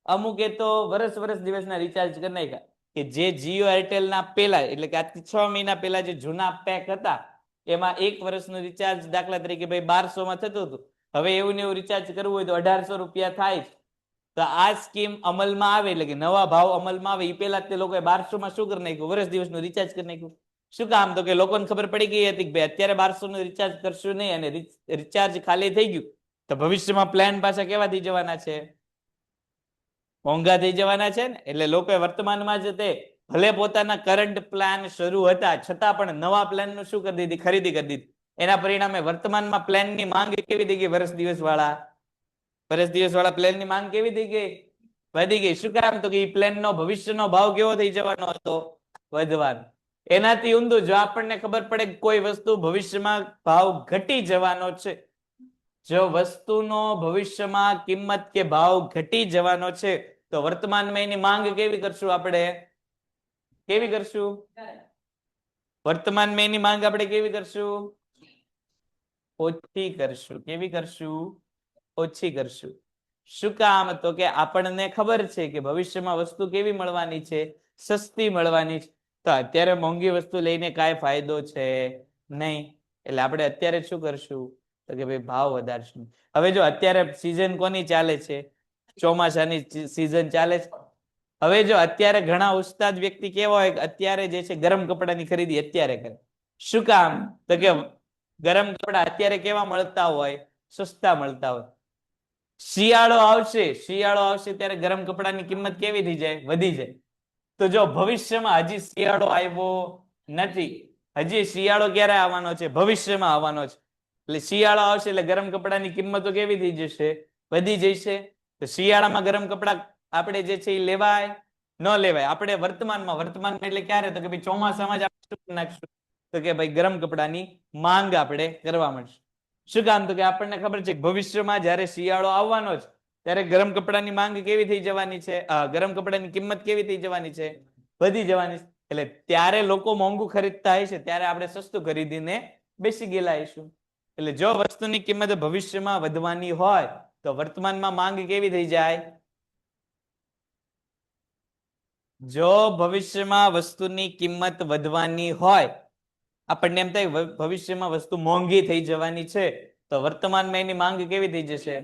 અમુકે તો વર્ષ દિવસના રિચાર્જ કરી નાખ્યા. કે જે જીઓ એરટેલના પહેલા એટલે કે આજથી 6 મહિના પહેલા જે જૂના પેક હતા એમાં 1 વર્ષનું રિચાર્જ દાખલા તરીકે ભાઈ 1200 માં થતું હતું. હવે એવું ને એવું રિચાર્જ કરવું હોય તો 1800 રૂપિયા થાય. તો આ સ્કીમ અમલમાં આવે એટલે કે નવા ભાવ અમલમાં આવે એ પહેલા તે લોકોએ 1200 માં શું કરી નાખ્યું? વર્ષ દિવસનું રિચાર્જ કરી નાખ્યું. શું કામ? તો કે લોકોને ખબર પડી ગઈ હતી કે ભાઈ અત્યારે 1200 નું રિચાર્જ કરશું નહીં અને રિચાર્જ ખાલી થઈ ગયું તો ભવિષ્યમાં પ્લાન પાછા કેવા થઈ જવાના છે? મોંઘા થઈ જવાના છે ને. એટલે લોકોએ વર્તમાનમાં જ તે ભલે પોતાના કરંટ પ્લાન શરૂ હતા છતાં પણ નવા પ્લાનનું શું કરી દીધી? ખરીદી કરી દીધી. એના પરિણામે વર્તમાનમાં પ્લાનની માંગ કેવી થઈ ગઈ? વર્ષ દિવસ વાળા પ્લેનની માંગ કેવી થઈ ગઈ? વધી ગઈ. શું કામ? તો કે એ પ્લેનનો ભવિષ્યનો ભાવ કેવો થઈ જવાનો હતો? વધવાનો. એનાથી ઊંધું જો આપણને ખબર પડે કે કોઈ વસ્તુ ભવિષ્યમાં ભાવ ઘટી જવાનો છે, જો વસ્તુનો ભવિષ્યમાં કિંમત કે ભાવ ઘટી જવાનો છે તો વર્તમાનમાં એની માંગ કેવી કરશું? આપણે કેવી કરશું? વર્તમાનમાં એની માંગ આપણે કેવી કરશું? ઓછી કરશું. કેવી કરશું? ઓછી કરશું. શું કામ? તો કે આપણને ખબર છે કે ભવિષ્યમાં વસ્તુ કેવી મળવાની છે? સસ્તી મળવાની છે. તો અત્યારે મોંઘી વસ્તુ લઈને કાંઈ ફાયદો છે નહીં. એટલે આપણે અત્યારે શું કરશું? તો કે ભાઈ ભાવ વધારશું. હવે જો અત્યારે સીઝન કોની ચાલે છે? ચોમાસાની સીઝન ચાલે છે. હવે જો અત્યારે ઘણા ઉસ્તાદ વ્યક્તિ કેવા હોય અત્યારે જે છે ગરમ કપડાની ખરીદી અત્યારે કરે. શું કામ? તો કે ગરમ કપડા અત્યારે કેવા મળતા હોય? સસ્તા મળતા હોય. શિયાળો આવશે ત્યારે ગરમ કપડાની કિંમત કેવી થઈ જાય? વધી જાય. તો જો ભવિષ્યમાં હજી શિયાળો આવ્યો નથી. હજી શિયાળો ક્યારે આવવાનો છે? ભવિષ્યમાં આવવાનો છે. એટલે શિયાળો આવશે એટલે ગરમ કપડાની કિંમતો કેવી થઈ જશે? વધી જશે. તો શિયાળામાં ગરમ કપડા આપણે જે છે એ લેવાય ન લેવાય? આપણે વર્તમાનમાં એટલે ક્યારે? તો કે ભાઈ ચોમાસામાં જ આપણે શું નાખશું? તો કે ભાઈ ગરમ કપડાની માંગ આપણે કરવા મળશે. શું કામ? તો કે આપણને ખબર છે ભવિષ્યમાં જ્યારે શિયાળો આવવાનો છે ત્યારે ગરમ કપડાની માંગ કેવી થઈ જવાની છે, ગરમ કપડાની કિંમત કેવી થઈ જવાની છે, વધી જવાની છે. એટલે ત્યારે લોકો મોંઘું ખરીદતા હશે ત્યારે આપણે સસ્તું ખરીદીને બેસી ગયેલા હશું. એટલે જો વસ્તુની કિંમત ભવિષ્યમાં વધવાની હોય તો વર્તમાનમાં માંગ કેવી થઈ જાય? જો ભવિષ્યમાં વસ્તુની કિંમત વધવાની હોય, આપણને એમ થાય ભવિષ્યમાં વસ્તુ મોંઘી થઈ જવાની છે તો વર્તમાનમાં એની માંગ કેવી થઈ જશે?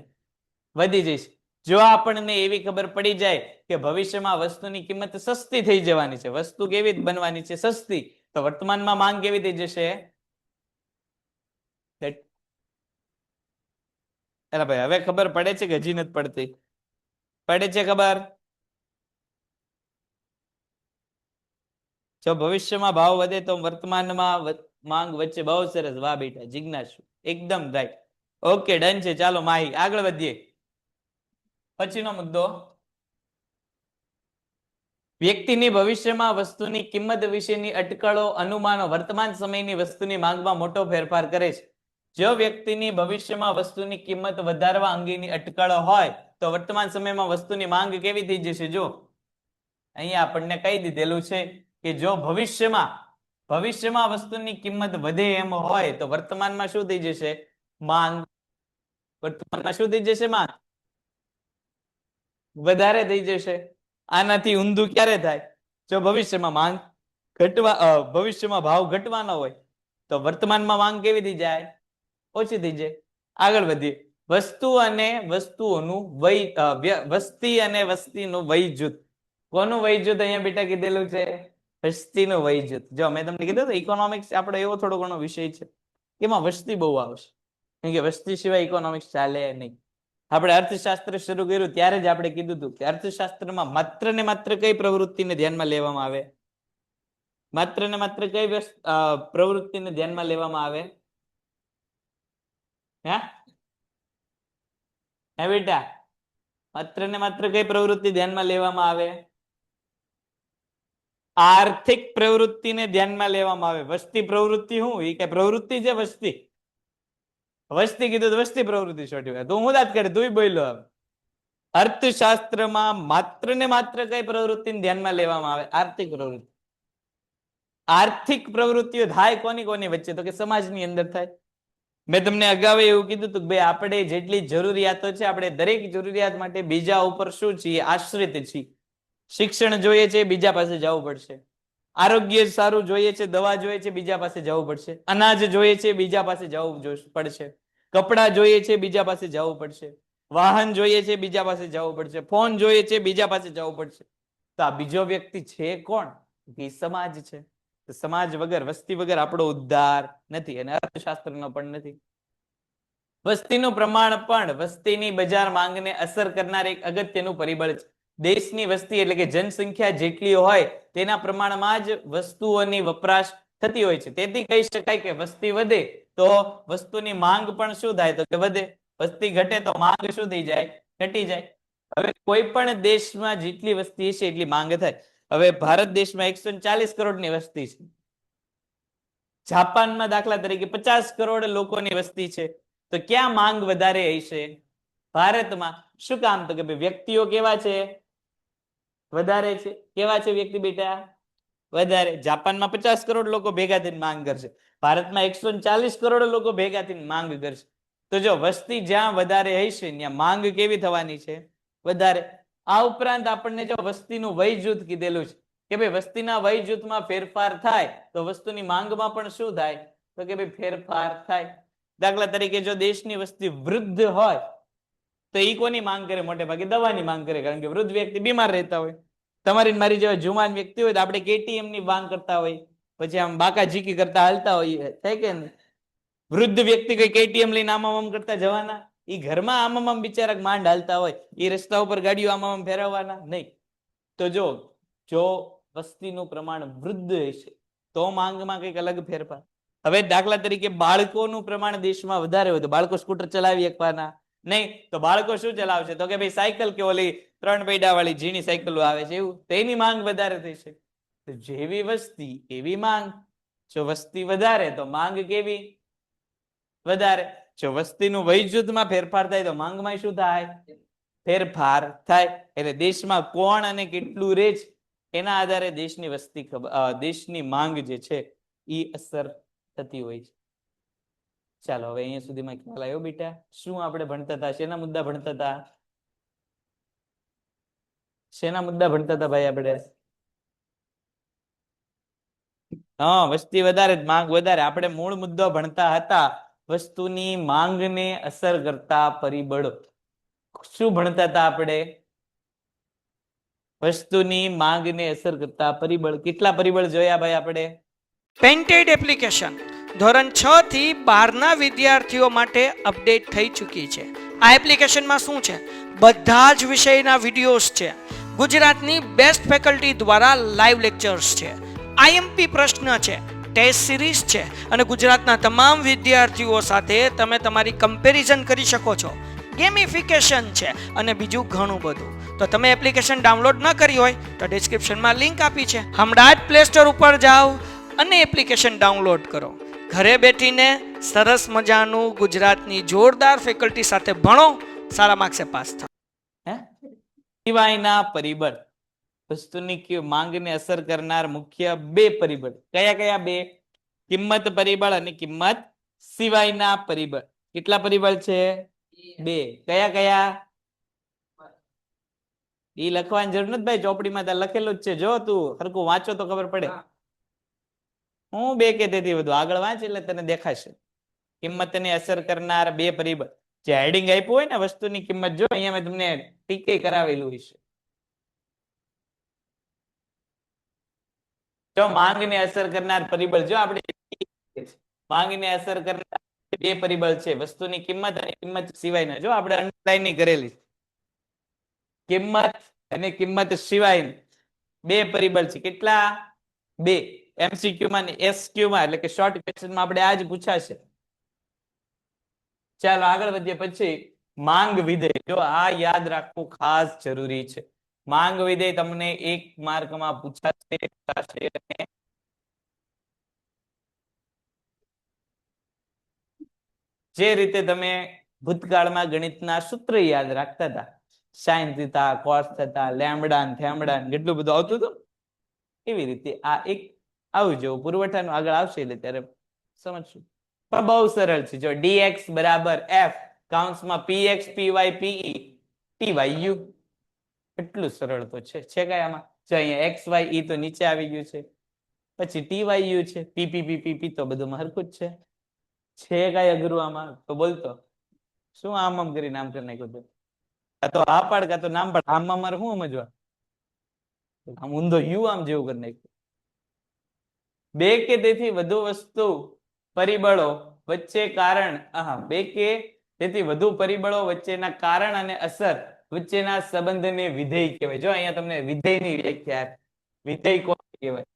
વધી જશે. જો આપણને એવી ખબર પડી જાય કે ભવિષ્યમાં વસ્તુની કિંમત સસ્તી થઈ જવાની છે, વસ્તુ કેવી બનવાની છે? સસ્તી. તો વર્તમાનમાં માંગ કેવી થઈ જશે? એટલે ભાઈ હવે ખબર પડે છે કે હજી નથી પડતી? પડે છે ખબર? જો ભવિષ્યમાં ભાવ વધે તો વર્તમાનમાં માંગ વચ્ચે. બહુ સરસ, વાહ બેટા જિજ્ઞાસુ, એકદમ રાઈટ. ઓકે, ડન છે. ચાલો માહી આગળ વધીએ. પછીનો મુદ્દો, વ્યક્તિની ભવિષ્યમાં વસ્તુની કિંમત વિશેની અટકળો અનુમાનો વર્તમાન સમયની વસ્તુની માંગમાં મોટો ફેરફાર કરે છે. જો વ્યક્તિની ભવિષ્યમાં વસ્તુની કિંમત વધારવા અંગેની અટકળો હોય તો વર્તમાન સમયમાં વસ્તુની માંગ કેવી થઈ જશે? જો અહીંયા આપણને કહી દીધેલું છે કે જો ભવિષ્યમાં વસ્તુની કિંમત વધે એમ હોય તો વર્તમાનમાં શું થઈ જશે? માંગ. વર્તમાનમાં શું થઈ જશે? માંગ વધારે થઈ જશે. આનાથી ઊંધું ક્યારે થાય? જો ભવિષ્યમાં માંગ ભવિષ્યમાં ભાવ ઘટવાનો હોય તો વર્તમાનમાં માંગ કેવી થઈ જાય? ઓછી થઈ જાય. આગળ વધીએ. વસ્તુ અને વસ્તુઓનું વસ્તી અને વસ્તીનું વય જૂથ. કોનું વય જૂથ અહીંયા બેટા કીધેલું છે? વસ્તીનું વય જૂથ. જો મેં તમને કીધું તો ઇકોનોમિક્સ આપણો એવો થોડો ઘણો વિષય છે એમાં વસ્તી બહુ આવશે, કેમ કે વસ્તી સિવાય ઇકોનોમિક્સ ચાલે નહીં. આપણે અર્થશાસ્ત્ર શરૂ કર્યું ત્યારે જ આપણે કીધું હતું કે અર્થશાસ્ત્રમાં માત્ર ને માત્ર કઈ પ્રવૃત્તિને ધ્યાનમાં લેવામાં આવે? માત્ર ને માત્ર કઈ પ્રવૃત્તિને ધ્યાનમાં લેવામાં આવે? હે બેટા, માત્ર ને માત્ર કઈ પ્રવૃત્તિ ધ્યાનમાં લેવામાં આવે? આર્થિક પ્રવૃત્તિને ધ્યાનમાં લેવામાં આવે. વસ્તી પ્રવૃત્તિ શું? એ કઈ પ્રવૃત્તિ છે? વસ્તી વસ્તી કીધું તો વસ્તી પ્રવૃત્તિ છોટી. તું હું વાત કરે, તું બોલ્યો. અર્થશાસ્ત્રમાં માત્ર ને માત્ર કઈ પ્રવૃત્તિને ધ્યાનમાં લેવામાં આવે? આર્થિક પ્રવૃત્તિ. આર્થિક પ્રવૃત્તિઓ થાય કોની કોની વચ્ચે? તો કે સમાજની અંદર થાય. મેં તમને અગાઉ એવું કીધું હતું કે ભાઈ આપણે જેટલી જરૂરિયાતો છે આપણે દરેક જરૂરિયાત માટે બીજા ઉપર શું છીએ? આશ્રિત છીએ. શિક્ષણ જોઈએ છે બીજા પાસે જવું પડશે, આરોગ્ય સારું જોઈએ છે, દવા જોઈએ છે બીજા પાસે જવું પડશે, અનાજ જોઈએ છે બીજા પાસે જવું પડશે, કપડાં જોઈએ છે બીજા પાસે જવું પડશે, વાહન જોઈએ છે બીજા પાસે જવું પડશે, ફોન જોઈએ છે બીજા પાસે જવું પડશે. તો આ બીજો વ્યક્તિ છે કોણ? એ સમાજ છે. સમાજ વગર, વસ્તી વગર આપણો ઉદ્ધાર નથી અને અર્થશાસ્ત્રનો પણ નથી. વસ્તીનું પ્રમાણ પણ વસ્તીની બજાર માંગને અસર કરનાર એક અગત્યનું પરિબળ છે. દેશની વસ્તી એટલે કે જનસંખ્યા જેટલી હોય તેના પ્રમાણમાં જ વસ્તુઓની વપરાશ થતી હોય છે. તેથી કહી શકાય કે વસ્તી વધે તો વસ્તુની માંગ પણ શું થાય? તો કે વધે. વસ્તી ઘટે તો માંગ શું થઈ જાય? ઘટી જાય. હવે કોઈ પણ દેશમાં જેટલી વસ્તી છે એટલી માંગ થાય. હવે ભારત દેશમાં 140 કરોડની વસ્તી છે. જાપાનમાં દાખલા તરીકે 50 કરોડ લોકોની વસ્તી છે. તો ક્યાં માંગ વધારે હશે? ભારતમાં. શું કામ? તો કે વ્યક્તિઓ કેવા છે? વધારે છે. કેવા છે વ્યક્તિ બેટા? વધારે. જાપાનમાં 50 કરોડ લોકો ભેગા થઈને માંગ કરશે, ભારતમાં 140 કરોડ લોકો ભેગા થઈને માંગ કરશે. તો જો વસ્તી જ્યાં વધારે હશે ત્યાં માંગ કેવી થવાની છે? વધારે. આ ઉપરાંત આપણને જો વસ્તીનું વય જૂથ કીધેલું છે કે ભાઈ વસ્તીના વય જૂથમાં ફેરફાર થાય તો વસ્તુની માંગમાં પણ શું થાય? તો કે ભાઈ ફેરફાર થાય. દાખલા તરીકે જો દેશની વસ્તી વૃદ્ધ હોય તો એ કોની માંગ કરે? મોટે ભાગે દવાની માંગ કરે, કારણ કે વૃદ્ધ વ્યક્તિ બીમાર રહેતા હોય. તમારી મારી જેવા જુવાન વ્યક્તિ હોય તો આપણે કેટીએમ ની માંગ કરતા હોય, પછી આમ બાકા ઝીકી કરતા હાલતા હોય, થાય કે નહીં? વૃદ્ધ વ્યક્તિ કઈ કેટીએમ લઈને આમ કરતા જવાના? એ ઘરમાં આમ બિચારા માંડ હાલતા હોય, એ રસ્તા ઉપર ગાડીઓ આમ ફેરવવાના નહીં. તો જો વસ્તીનું પ્રમાણ વૃદ્ધ હશે તો માંગમાં કઈક અલગ ફેરફાર. હવે દાખલા તરીકે બાળકોનું પ્રમાણ દેશમાં વધારે હોય તો બાળકો સ્કૂટર ચલાવી શકવાના નહીં. તો બાળકો શું ચલાવશે? તો કે ભાઈ સાયકલ કે ઓલી 3 પૈડા વાળી ઝીણી સાયકલો આવે છે એવું, તો એની માંગ વધારે થશે. જેવી વસ્તી એવી માંગ. જો વસ્તી વધારે તો માંગ કેવી વધારે. જો વસ્તીનું વય જૂથમાં ફેરફાર થાય તો માંગમાં શું થાય ફેરફાર થાય. એટલે દેશમાં કોણ અને કેટલું રહે છે એના આધારે દેશની વસ્તી દેશની માંગ જે છે એ અસર થતી હોય છે. ચાલો હવે અહીંયા સુધીમાં ખ્યાલ આવ્યો બેટા? શું આપણે ભણતા હતા? શેના મુદ્દા ભણતા હતા? શેના મુદ્દા ભણતા હતા ભાઈ આપણે? હા, વસ્તી વધારે માંગ વધારે. આપણે મૂળ મુદ્દો ભણતા હતા વસ્તુની માંગને અસર કરતા પરિબળો. શું ભણતા હતા આપણે? વસ્તુની માંગને અસર કરતા પરિબળ. કેટલા પરિબળ જોયા ભાઈ આપણે? પેન્ટેડ એપ્લિકેશન ધોરણ 6 થી 12ના વિદ્યાર્થીઓ માટે અપડેટ થઈ ચૂકી છે. આ એપ્લિકેશનમાં શું છે? બધા જ વિષયના વિડીયોઝ છે. ગુજરાતની બેસ્ટ ફેકલ્ટી દ્વારા લાઈવ લેક્ચર્સ છે. આઈએમપી પ્રશ્ન છે, ટેસ્ટ સિરીઝ છે અને ગુજરાતના તમામ વિદ્યાર્થીઓ સાથે તમે તમારી કમ્પેરિઝન કરી શકો છો. ગેમિફિકેશન છે અને બીજું ઘણું બધું. તો તમે એપ્લિકેશન ડાઉનલોડ ન કરી હોય તો ડિસ્ક્રિપ્શનમાં લિંક આપી છે. હમણાં જ પ્લે સ્ટોર ઉપર જાઓ અને એપ્લિકેશન ડાઉનલોડ કરો. ઘરે બેઠીને સરસ મજાનું ગુજરાતની જોરદાર ફેકલ્ટી સાથે ભણો, સારા માર્ક્સે પાસ થાઓ. સિવાયના પરિબળ. વસ્તુની માંગને અસર કરનાર મુખ્ય બે પરિબળ. કયા કયા બે? કિંમત પરિબળ અને કિંમત સિવાયના પરિબળ. કેટલા પરિબળ છે? બે. કયા કયા? એ લખવાની જરૂર નથી ભાઈ, ચોપડીમાં ત્યાં લખેલું જ છે. જો તું સરખું વાંચો તો ખબર પડે. હું બે કે તેથી વધુ આગળ વાંચ એટલે તને દેખાશે. કિંમતને અસર કરનાર બે પરિબળ. જે હેડિંગ આપ્યું હોય ને વસ્તુની કિંમત, જો અહીંયા મેં તમને ટીકે કરાવેલું છે. જો માંગને અસર કરનાર પરિબળ, જો આપણે માંગને અસર કરનાર બે પરિબળ છે વસ્તુની કિંમત અને કિંમત સિવાયના. જો આપણે અંડરલાઈન કરેલી કિંમત અને કિંમત સિવાય બે પરિબળ છે. કેટલા? બે. એમસીક્યુ માં અને એસક્યુ માં એટલે કે શોર્ટ ક્વેશ્ચનમાં આપણે આજ પૂછાશે. ચાલો આગળ વધીએ. પછી માંગ વિધેય. જો આ યાદ રાખવું ખાસ જરૂરી છે. માંગ વિધેય તમને 1 માર્કમાં પૂછાશે. જે રીતે તમે ભૂતકાળમાં ગણિતના સૂત્ર યાદ રાખતા હતા, sine theta, cos theta, lambda, થેમ્બડા, કેટલું બધું આવતું હતું, એવી રીતે આ એક આવું જેવું પુરવઠાનું આગળ આવશે એટલે ત્યારે સમજશું. પણ બહુ સરળ છે. જો dx બરાબર f કૌંસમાં px py pe ty u, એટલું સરળ તો છે કઈ આમાં? જો અહીંયા x y e તો નીચે આવી ગયું છે, પછી ty u છે, pp pp તો બધું હરખું જ છે કઈ અઘરું આમાં? તો બોલતો શું આમ કરી નામ કરી નાખ્યું? કાં તો આ પાડ કાં તો નામ પાડ. આમ અમારે શું સમજવા? આમ ઊંધો યુ આમ જેવું કરી નાખ્યું. બે કે તેથી વધુ વસ્તુ પરિબળો વચ્ચે કારણ, બે કે તેથી વધુ પરિબળો વચ્ચેના કારણ અને અસર વચ્ચેના સંબંધને વિધેય કહેવાય. જો અહીંયા તમને વિધેયની વ્યાખ્યા, વિધેય કોણ કહેવાય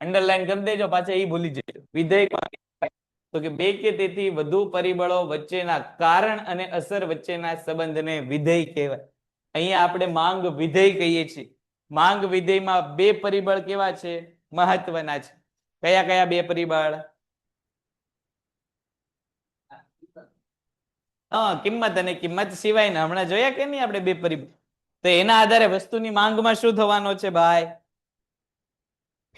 અંડરલાઈન કરી દેજો, પાછા એ ભૂલી જજો. વિધેય કોણ કહેવાય? તો કે બે કે તેથી વધુ પરિબળો વચ્ચેના કારણ અને અસર વચ્ચેના સંબંધને વિધેય કહેવાય. અહીંયા આપણે માંગ વિધેય કહીએ છીએ. માંગ વિધેયમાં બે પરિબળ કેવા છે? મહત્વના છે. કયા કયા બે પરિબળ? કિંમત અને કિંમત સિવાયના. હમણાં જોયા કે નહીં આપણે બે પરિબળ? તો એના આધારે વસ્તુની માંગમાં શું થવાનો છે ભાઈ?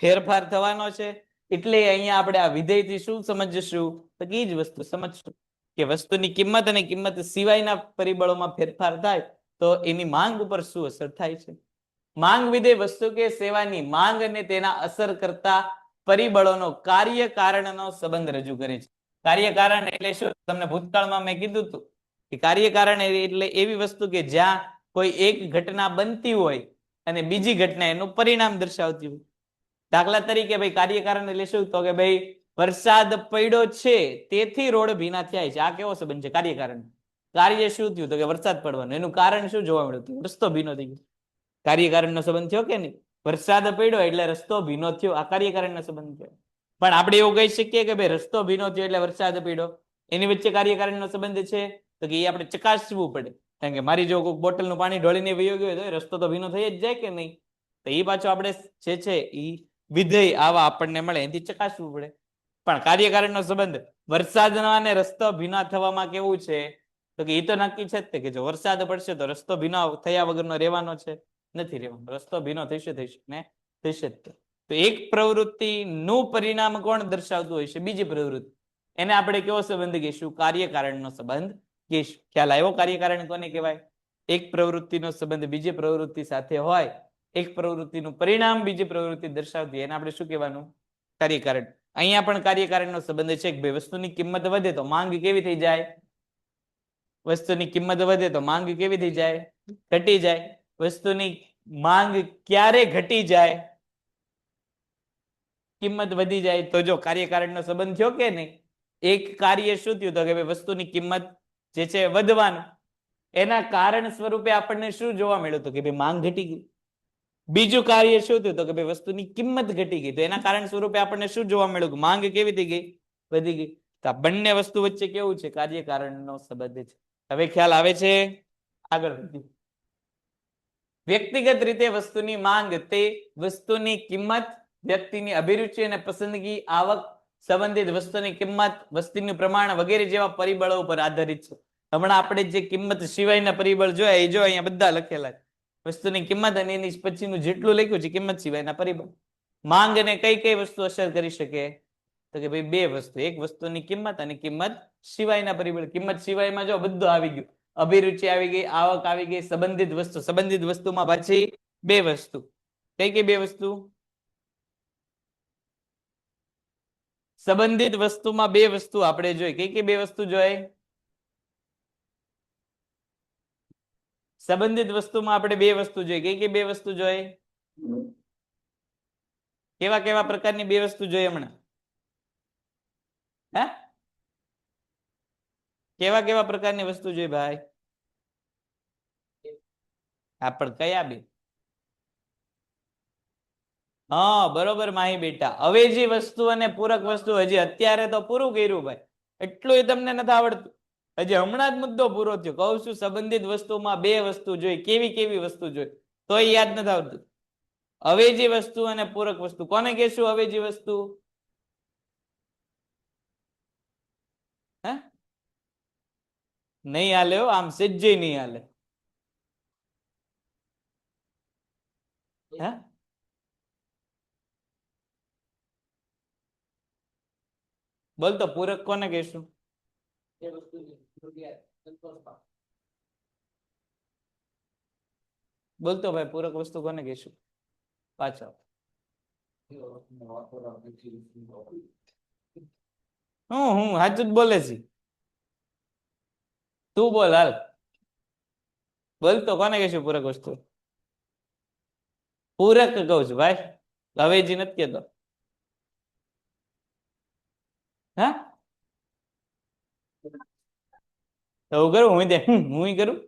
ફેરફાર થવાનો છે. એટલે અહીંયા આપણે આ વિધેયથી શું સમજશું? તો એ જ વસ્તુ સમજશું કે વસ્તુની કિંમત અને કિંમત સિવાયના પરિબળોમાં ફેરફાર થાય તો એની માંગ ઉપર શું અસર થાય છે. માંગ વિધેય વસ્તુ કે સેવાની માંગ અને તેના અસર કરતા પરિબળોનો કાર્ય કારણનો સંબંધ રજૂ કરે છે. કાર્ય કારણ એટલે શું? તમને ભૂતકાળમાં મેં કીધું હતું કે કાર્ય કારણ એટલે એવી વસ્તુ કે જ્યાં કોઈ એક ઘટના બનતી હોય અને બીજી ઘટના એનું પરિણામ દર્શાવતી હોય. દાખલા તરીકે ભાઈ કાર્ય કારણ એટલે શું? તો કે ભાઈ વરસાદ પડ્યો છે તેથી રોડ ભીના થયા છે. આ કેવો સંબંધ છે કાર્ય કારણ? કાર્ય શું થયું? તો કે વરસાદ પડવાનું. એનું કારણ શું જોવા મળ્યું? રસ્તો ભીનો થઈ ગયો. કાર્યકારણનો સંબંધ થયો કે નહીં? વરસાદ પડ્યો એટલે રસ્તો ભીનો થયો, આ કાર્યકારણનો સંબંધ થયો. પણ આપણે એવું કહી શકીએ કે ભાઈ રસ્તો ભીનો થયો એટલે વરસાદ પડ્યો, એની વચ્ચે કાર્યકારણનો સંબંધ છે? તો કે એ આપણે ચકાસવું પડે. કારણ કે મારી જો કોઈ બોટલનું પાણી ઢોળીને વયો ગયો તો રસ્તો તો ભીનો થઈ જ જાય કે નહીં? તો એ પાછો આપણે જે છે એ વિધેય આવા આપણને મળે એથી ચકાસવું પડે. પણ કાર્યકારણનો સંબંધ વરસાદના અને રસ્તો ભીના થવામાં કેવું છે તો કે એ તો નક્કી છે જ તે કે જો વરસાદ પડશે તો રસ્તો ભીનો થયા વગરનો રહેવાનો છે, નથી રહેવાનો, રસ્તો ભીનો થશે ને થશે જ. તો એક પ્રવૃત્તિનું પરિણામ કોણ દર્શાવતું હોય છે? બીજી પ્રવૃત્તિ. એને આપણે કેવો સંબંધ કહીશું? કાર્યકારણનો સંબંધ કહીશું. ખ્યાલ આવ્યો? કાર્યકારણ કોને કહેવાય? એક પ્રવૃત્તિનો સંબંધ બીજી પ્રવૃત્તિ સાથે હોય, એક પ્રવૃત્તિનું પરિણામ બીજી પ્રવૃત્તિ દર્શાવતી, એને આપણે શું કહેવાનું? કાર્યકારણ. અહીંયા પણ કાર્યકારણનો સંબંધ છે કે ભાઈ વસ્તુની કિંમત વધે તો માંગ કેવી થઈ જાય? વસ્તુની કિંમત વધે તો માંગ કેવી થઈ જાય? ઘટી જાય. વસ્તુની માંગ ક્યારે ઘટી જાય? કિંમત વધી જાય. તો જો કાર્યકારણનો સંબંધ થયો કે નહીં, એક કાર્ય શું થયું તો કે ભાઈ વસ્તુની કિંમત જે છે વધવાનું, એના કારણ સ્વરૂપે આપણને શું જોવા મળ્યું તો કે ભાઈ માંગ ઘટી ગઈ. બીજું કાર્ય શું થયું તો કે ભાઈ વસ્તુની કિંમત ઘટી ગઈ, તો એના કારણ સ્વરૂપે આપણને શું જોવા મળ્યું કે માંગ કેવી થઈ ગઈ? વધી ગઈ. તો આ બંને વસ્તુ વચ્ચે કેવું છે? કાર્યકારણનો સંબંધ છે. હવે ખ્યાલ આવે છે? આગળ વધીએ. વ્યક્તિગત રીતે વસ્તુની માંગ તે વસ્તુની કિંમત, વ્યક્તિની અભિરુચિ અને પસંદગી, આવક, સંબંધિત વસ્તુની કિંમત, વસ્તીનું પ્રમાણ વગેરે જેવા પરિબળો ઉપર આધારિત છે. હમણાં આપણે જે કિંમત સિવાયના પરિબળ જોયા એ જો અહીંયા બધા લખેલા છે. વસ્તુની કિંમત અને એની પછીનું જેટલું લખ્યું છે કિંમત સિવાયના પરિબળ. માંગને કઈ કઈ વસ્તુ અસર કરી શકે તો કે ભાઈ બે વસ્તુ, એક વસ્તુની કિંમત અને કિંમત સિવાયના પરિબળ. કિંમત સિવાયમાં જો બધું આવી ગયું, અભિરુચિ આવી ગઈ, આવક આવી ગઈ, સંબંધિત વસ્તુ. સંબંધિત વસ્તુમાં પાછી બે વસ્તુ. કઈ કઈ બે વસ્તુ? સંબંધિત વસ્તુમાં બે વસ્તુ આપણે જોઈ. કઈ કઈ બે વસ્તુ જોઈ? સંબંધિત વસ્તુમાં આપણે બે વસ્તુ જોઈ. કઈ કઈ બે વસ્તુ જોઈ? કેવા કેવા પ્રકારની બે વસ્તુ જોઈ હમણાં? હે? કેવા કેવા પ્રકારની વસ્તુ જોઈ ભાઈ? હા, પણ કયા બે? હા, બરોબર માહી બેટા. અવેજી વસ્તુ અને પૂરક વસ્તુ. હજી અત્યારે તો પૂરું કર્યું ભાઈ, એટલું એ તમને નથી આવડતું. હજી હમણાં જ મુદ્દો પૂરો થયો. કહું છું સંબંધિત વસ્તુમાં બે વસ્તુ જોઈ. કેવી કેવી વસ્તુ જોઈ તો યાદ નથી આવતું. અવેજી વસ્તુ અને પૂરક વસ્તુ. કોને કહેશું અવેજી વસ્તુ? હે? નહીં હાલે હો, આમ સજ્જે નહીં હાલે. હે? બોલ તો પૂરક કોને કહેશું? બોલતો ભાઈ, પૂરક વસ્તુ કોને કહેશું? પાછો હું સાચું જ બોલે છે. તું બોલ હાલ. બોલ તો કોને કહેશું પૂરક વસ્તુ? પૂરક કહું છું ભાઈ, અવેજી નથી કહેતો. હા, તો કરું હું કરું?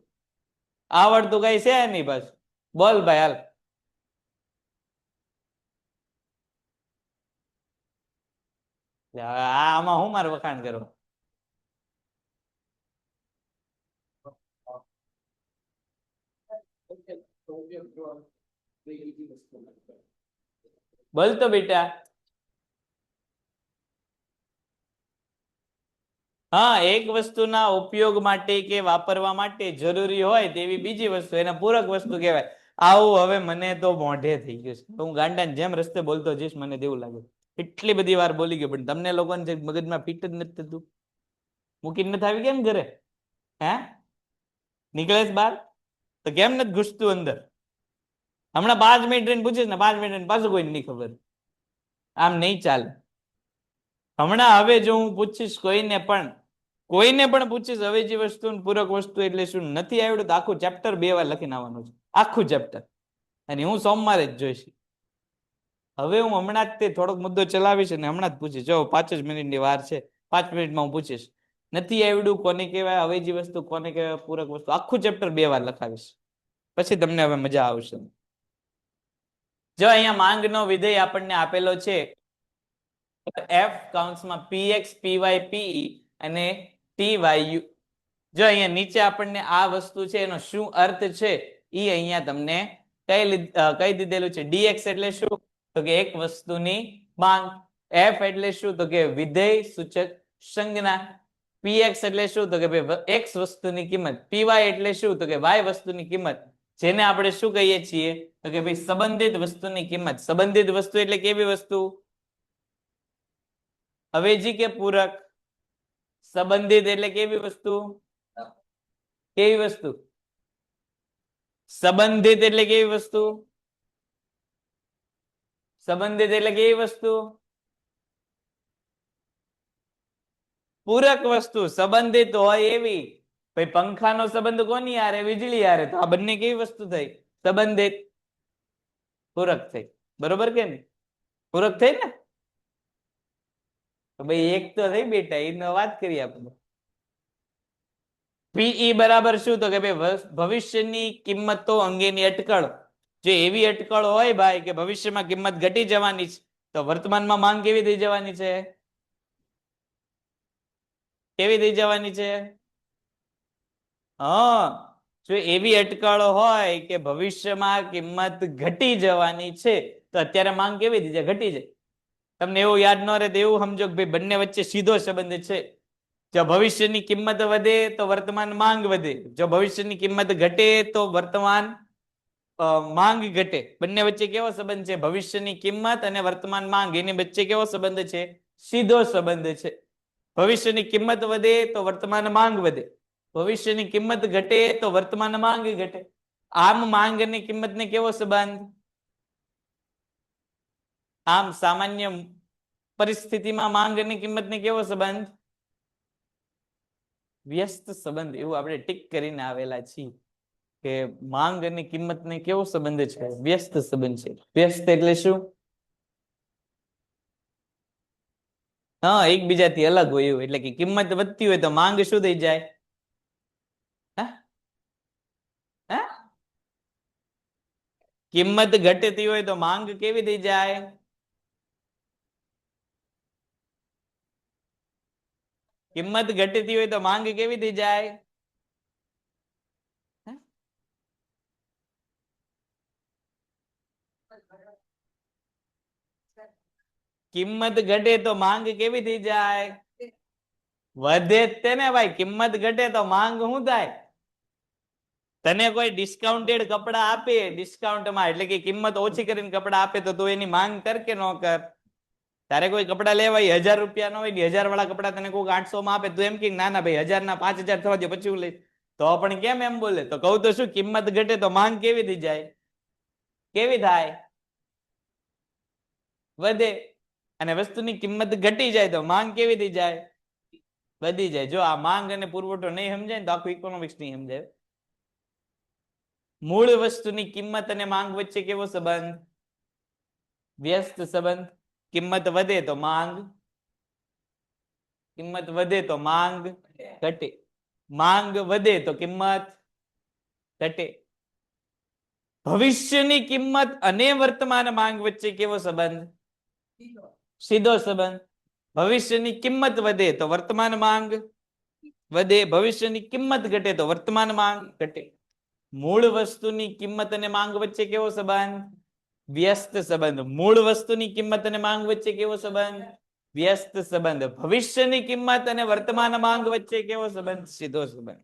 આવડતું કઈ છે નહીં બસ. બોલ ભાઈ હાલ. આમાં હું મારે વખાણ કરો? બોલ તો બેટા. હા, એક વસ્તુના ઉપયોગ માટે કે વાપરવા માટે જરૂરી હોય તેવી બીજી વસ્તુ, એને પૂરક વસ્તુ કહેવાય. આવું હવે મને તો મોઢે થઈ ગયું છે. હું ગાંડાની જેમ રસ્તે બોલતો જઈશ, મને તેવું લાગે. એટલી બધી વાર બોલી ગયો, પણ તમને લોકોને મગજમાં ફીટ જ નથી થતું. મૂકીને નથી આવી કેમ ઘરે? હે? નીકળેશ બાર તો કેમ નથી ઘૂસતું અંદર? હમણાં 5 મિનિટ રહીને પૂછીશ ને 5 મિનિટ રહીને પાછું કોઈને નહીં ખબર. આમ નહીં ચાલે. હમણાં હવે જો હું પૂછીશ કોઈને પણ પૂછીશ અવેજી વસ્તુ પૂરક વસ્તુ એટલે શું, નથી આવડ્યું તો આખું ચેપ્ટર 2 વાર લખીને આવવાનું છે. આખું ચેપ્ટર. અને હું સોમવારે જ જોઈશ. હવે હું હમણાં જ તે થોડોક મુદ્દો ચલાવીશ અને હમણાં જ પૂછીશ. જો 5 જ મિનિટની વાર છે, 5 મિનિટમાં હું પૂછીશ નથી આવડ્યું કોને કહેવાય, અવેજી વસ્તુ કોને કહેવાય, પૂરક વસ્તુ. આખું ચેપ્ટર 2 વાર લખાવીશ. પછી તમને હવે મજા આવશે. જો અહીંયા માંગનો વિધેય આપણને આપેલો છે f કૌંસમાં px py pe અને ty. જો અહીંયા નીચે આપણને આ વસ્તુ છે એનો શું અર્થ છે એ અહીંયા તમને કહી દીધેલું છે. dx એટલે શું તો કે એક વસ્તુની માંગ. એફ એટલે શું? તો કે વિધેય સૂચક સંજ્ઞા. પીએક્સ એટલે શું? તો કે ભાઈ એક્સ વસ્તુની કિંમત. પીવાય એટલે શું? તો કે વાય વસ્તુની કિંમત, જેને આપણે શું કહીએ છીએ? તો કે ભાઈ સંબંધિત વસ્તુની કિંમત. સંબંધિત વસ્તુ એટલે કેવી વસ્તુ? અવેજી કે પૂરક? સંબંધિત એટલે કેવી વસ્તુ? કેવી વસ્તુ? સંબંધિત એટલે કેવી વસ્તુ? સંબંધિત એટલે કેવી વસ્તુ? પૂરક વસ્તુ. સંબંધિત હોય એવી. ભાઈ પંખાનો સંબંધ કોની હારે? વીજળી હારે. તો આ બંને કેવી વસ્તુ થઈ? સંબંધિત. પૂરક થઈ. બરોબર કે નહીં? પૂરક થઈ ને? તો ભાઈ એક તો થઈ બેટા, એનો વાત કરીએ આપણે. પીઈ બરાબર શું? તો કે ભાઈ ભવિષ્યની કિંમતો અંગેની અટકળ. જો એવી અટકળ હોય ભાઈ કે ભવિષ્યમાં કિંમત ઘટી જવાની છે, તો વર્તમાનમાં માંગ કેવી થઈ જવાની છે? કેવી થઈ જવાની છે? હા, જો એવી અટકળ હોય કે ભવિષ્યમાં કિંમત ઘટી જવાની છે, તો અત્યારે માંગ કેવી થઈ જાય? ઘટી જાય. તમને એવું યાદ ન રહે તો એવું સમજો કે ભાઈ બંને વચ્ચે સીધો સંબંધ છે. જો ભવિષ્યની કિંમત વધે તો વર્તમાન માંગ વધે. જો ભવિષ્યની કિંમત ઘટે તો વર્તમાન માંગ ઘટે. બંને વચ્ચે કેવો સંબંધ છે? ભવિષ્યની કિંમત અને વર્તમાન માંગ, એની વચ્ચે કેવો સંબંધ છે? સીધો સંબંધ છે. ભવિષ્યની કિંમત વધે તો વર્તમાન માંગ વધે. ભવિષ્યની કિંમત ઘટે તો વર્તમાન માંગ ઘટે. આમ માંગ અને કિંમતને કેવો સંબંધ? આમ સામાન્ય પરિસ્થિતિમાં માંગ અને કિંમતને કેવો સંબંધ? વ્યસ્ત સંબંધ. એવું આપણે ટીક કરીને આવેલા છીએ કે માંગ અને કિંમતને કેવો સંબંધ છે? વ્યસ્ત સંબંધ છે. વ્યસ્ત એટલે શું? હા, એકબીજાથી અલગ હોય એવું. એટલે કે કિંમત વધતી હોય તો માંગ શું થઈ જાય? કિંમત ઘટતી હોય તો માંગ કેવી થઈ જાય? કિંમત ઘટતી હોય તો માંગ કેવી થઈ જાય? કિંમત ઘટે તો માંગ કેવી થઈ જાય? વધે જ તે ને ભાઈ. કિંમત ઘટે તો માંગ શું થાય? તને કોઈ ડિસ્કાઉન્ટેડ કપડા આપે ડિસ્કાઉન્ટમાં, એટલે કે કિંમત ઓછી કરીને કપડા આપે, તો તું એની માંગ કર કે ન કર? તારે કોઈ કપડા લેવા 1000 રૂપિયા નો હોય, 1000 વાળા કપડા તને કોઈ 800 માં આપે, તું એમ કે ના ના ભાઈ 1000 ના 5000 થવા દે પછી હું લઈશ. તો પણ કેમ એમ બોલે? તો કહું તો શું, કિંમત ઘટે તો માંગ કેવી થઈ જાય? કેવી થાય? વધે. અને વસ્તુની કિંમત ઘટી જાય તો માંગ કેવી થઈ જાય? વધી જાય. જો આ માંગ અને પુરવઠો નહીં સમજાય ને તો આખું ઇકોનોમિક્સ નહીં સમજાય. મૂળ વસ્તુની કિંમત અને માંગ વચ્ચે કેવો સંબંધ? વ્યસ્ત સંબંધ. કિંમત વધે તો માંગ, કિંમત વધે તો માંગ ઘટે. માંગ વધે તો કિંમત ઘટે. ભવિષ્યની કિંમત અને વર્તમાન માંગ વચ્ચે કેવો સંબંધ? સીધો સંબંધ. ભવિષ્યની કિંમત વધે તો વર્તમાન માંગ વધે. ભવિષ્યની કિંમત ઘટે તો વર્તમાન માંગ ઘટે. મૂળ વસ્તુની કિંમત અને માંગ વચ્ચે કેવો સંબંધ? વ્યસ્ત સંબંધ. મૂળ વસ્તુની કિંમત અને માંગ વચ્ચે કેવો સંબંધ? વ્યસ્ત સંબંધ. ભવિષ્યની કિંમત અને વર્તમાન માંગ વચ્ચે કેવો સંબંધ? સીધો સંબંધ.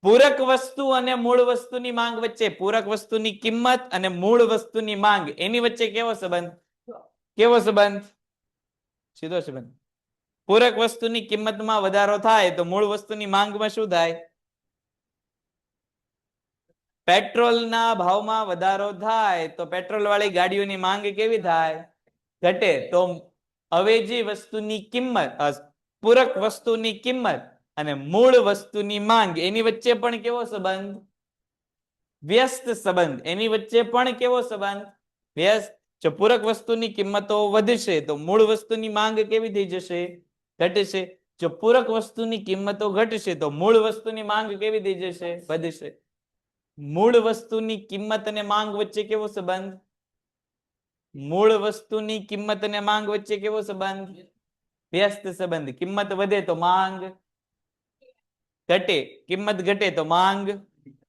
પૂરક વસ્તુ અને મૂળ વસ્તુની માંગ વચ્ચે, પૂરક વસ્તુની કિંમત અને મૂળ વસ્તુની માંગ, એની વચ્ચે કેવો સંબંધ? કેવો સંબંધ? સીધો સંબંધ. પૂરક વસ્તુની કિંમતમાં વધારો થાય તો મૂળ વસ્તુની માંગમાં શું થાય? પેટ્રોલના ભાવમાં વધારો થાય તો પેટ્રોલ વાળી ગાડીઓની માંગ કેવી થાય? ઘટે. તો અવેજી વસ્તુની કિંમત, પૂરક વસ્તુની કિંમત અને મૂળ વસ્તુની માંગ, એની વચ્ચે પણ કેવો સંબંધ? વ્યસ્ત સંબંધ. એની વચ્ચે પણ કેવો સંબંધ? વ્યસ્ત. જો પૂરક વસ્તુની કિંમતો વધશે તો મૂળ વસ્તુની માંગ કેવી થઈ જશે? ઘટશે. જો પૂરક વસ્તુની કિંમતો ઘટશે તો મૂળ વસ્તુની માંગ કેવી થઈ જશે? વધશે. મૂળ વસ્તુની કિંમત અને માંગ વચ્ચે કેવો સંબંધ? મૂળ વસ્તુની કિંમત અને માંગ વચ્ચે કેવો સંબંધ? વ્યસ્ત સંબંધ. કિંમત વધે તો માંગ ઘટે. કિંમત ઘટે તો માંગ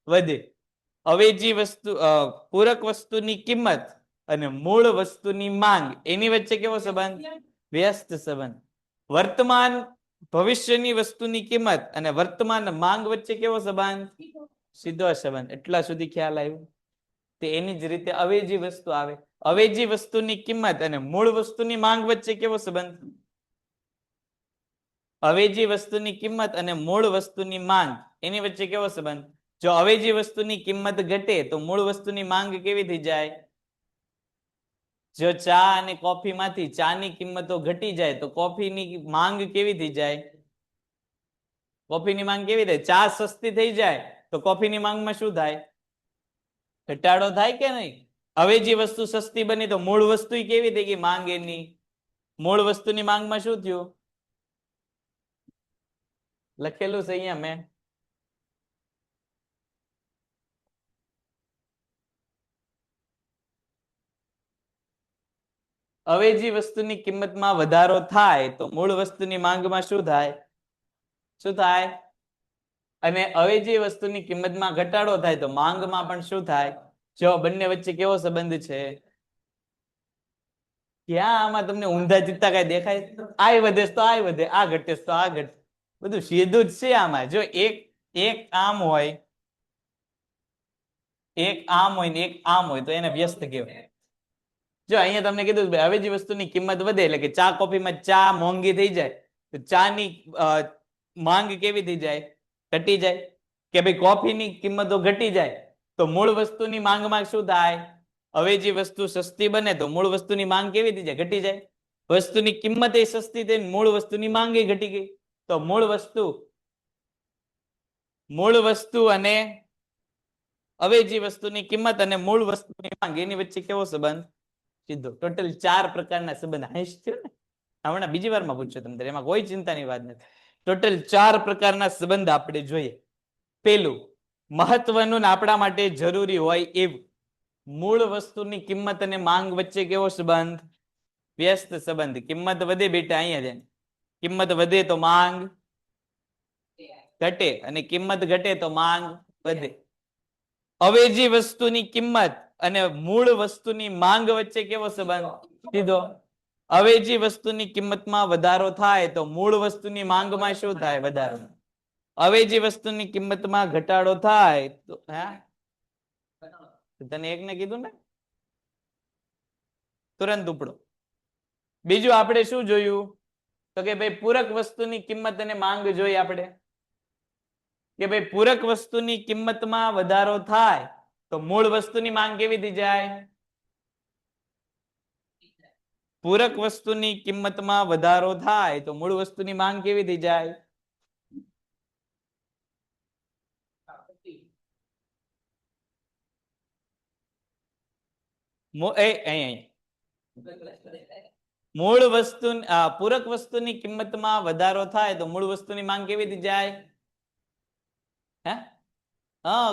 વધે. અવેજી વસ્તુ, પૂરક વસ્તુની કિંમત અને મૂળ વસ્તુની માંગ એની વચ્ચે કેવો સંબંધ? વ્યસ્ત સંબંધ. વર્તમાન ભવિષ્યની વસ્તુની કિંમત અને વર્તમાન માંગ વચ્ચે કેવો સંબંધ? સીધો સંબંધ. એટલા સુધી ખ્યાલ આવ્યો? તે એની જ રીતે અવેજી વસ્તુ આવે. અવેજી વસ્તુની કિંમત અને મૂળ વસ્તુની માંગ વચ્ચે કેવો સંબંધ? અવેજી વસ્તુની કિંમત અને મૂળ વસ્તુની માંગ એની વચ્ચે કેવો સંબંધ? જો અવેજી વસ્તુની કિંમત ઘટે તો મૂળ વસ્તુની માંગ કેવી થઈ જાય? જો ચા અને કોફી માંથી ચાની કિંમતો ઘટી જાય તો કોફીની માંગ કેવી થઈ જાય? કોફીની માંગ કેવી થાય? ચા સસ્તી થઈ જાય તો કોફીની માંગમાં શું થાય? ઘટાડો થાય કે નહીં? અવેજી વસ્તુ સસ્તી બની તો મૂળ વસ્તુ કેવી થઈ ગઈ? માંગ એની. મૂળ વસ્તુની માંગમાં શું થયું? લખેલું છે અહીંયા મેં. અવેજી વસ્તુની કિંમતમાં વધારો થાય તો મૂળ વસ્તુની માંગમાં શું થાય? શું થાય? અને અવેજી વસ્તુની કિંમતમાં ઘટાડો થાય તો માંગમાં પણ શું થાય? જો બંને વચ્ચે કેવો સંબંધ છે? ક્યાં આમાં તમને ઊંધા ચિત્તા કઈ દેખાય? આ વધે તો આ વધે, આ ઘટે તો આ ઘટે, બધું સીધું જ છે આમાં. જો એક આમ હોય, એક આમ હોય ને એક આમ હોય તો એને વ્યસ્ત કહેવાય. જો અહીંયા તમને કીધું કે અવેજી વસ્તુની કિંમત વધે એટલે કે ચા કોફીમાં ચા મોંઘી થઈ જાય તો ચાની માંગ કેવી થઈ જાય? ઘટી જાય. કે ભાઈ કોફીની કિંમતો ઘટી જાય તો મૂળ વસ્તુની માંગમાં શું થાય? અવેજી વસ્તુ સસ્તી બને તો મૂળ વસ્તુની માંગ કેવી થઈ જાય? ઘટી જાય. વસ્તુની કિંમત એ સસ્તી થઈ મૂળ વસ્તુની માંગ એ ઘટી ગઈ તો મૂળ વસ્તુ અને અવેજી વસ્તુની કિંમત અને મૂળ વસ્તુની માંગ એની વચ્ચે કેવો સંબંધ? સીધો. ટોટલ 4 પ્રકારના સંબંધ. હાઈશ થયો ને? હમણાં બીજી વારમાં પૂછજો તમને, એમાં કોઈ ચિંતાની વાત નથી. ટોટલ 4 પ્રકારના સંબંધ આપણે જોઈએ. પેલું મહત્વનું ને આપણા માટે જરૂરી હોય એવું મૂળ વસ્તુની કિંમત અને માંગ વચ્ચે કેવો સંબંધ? વ્યસ્ત સંબંધ. કિંમત વધે બેટા, અહીંયા છે. કિંમત વધે તો માંગ ઘટે અને કિંમત ઘટે તો માંગ વધે. અવેજી વસ્તુની કિંમત અને મૂળ વસ્તુની માંગ વચ્ચે કેવો સંબંધ? સીધો. અવેજી વસ્તુની કિંમતમાં વધારો થાય તો મૂળ વસ્તુની માંગમાં શું થાય? વધારો. અવેજી વસ્તુની કિંમતમાં ઘટાડો થાય તો તને એકને કીધું ને તુરંત ઉપડો. બીજું આપણે શું જોયું? તો કે ભાઈ પૂરક વસ્તુની કિંમત અને માંગ જોઈ આપણે કે ભાઈ પૂરક વસ્તુની કિંમતમાં વધારો થાય તો મૂળ વસ્તુની માંગ કેવી થઈ જાય? પૂરક વસ્તુની કિંમતમાં વધારો થાય તો મૂળ વસ્તુની માંગ કેવી થઈ જાય? મૂળ વસ્તુ પૂરક વસ્તુની કિંમતમાં વધારો થાય તો મૂળ વસ્તુની માંગ કેવી થઈ જાય?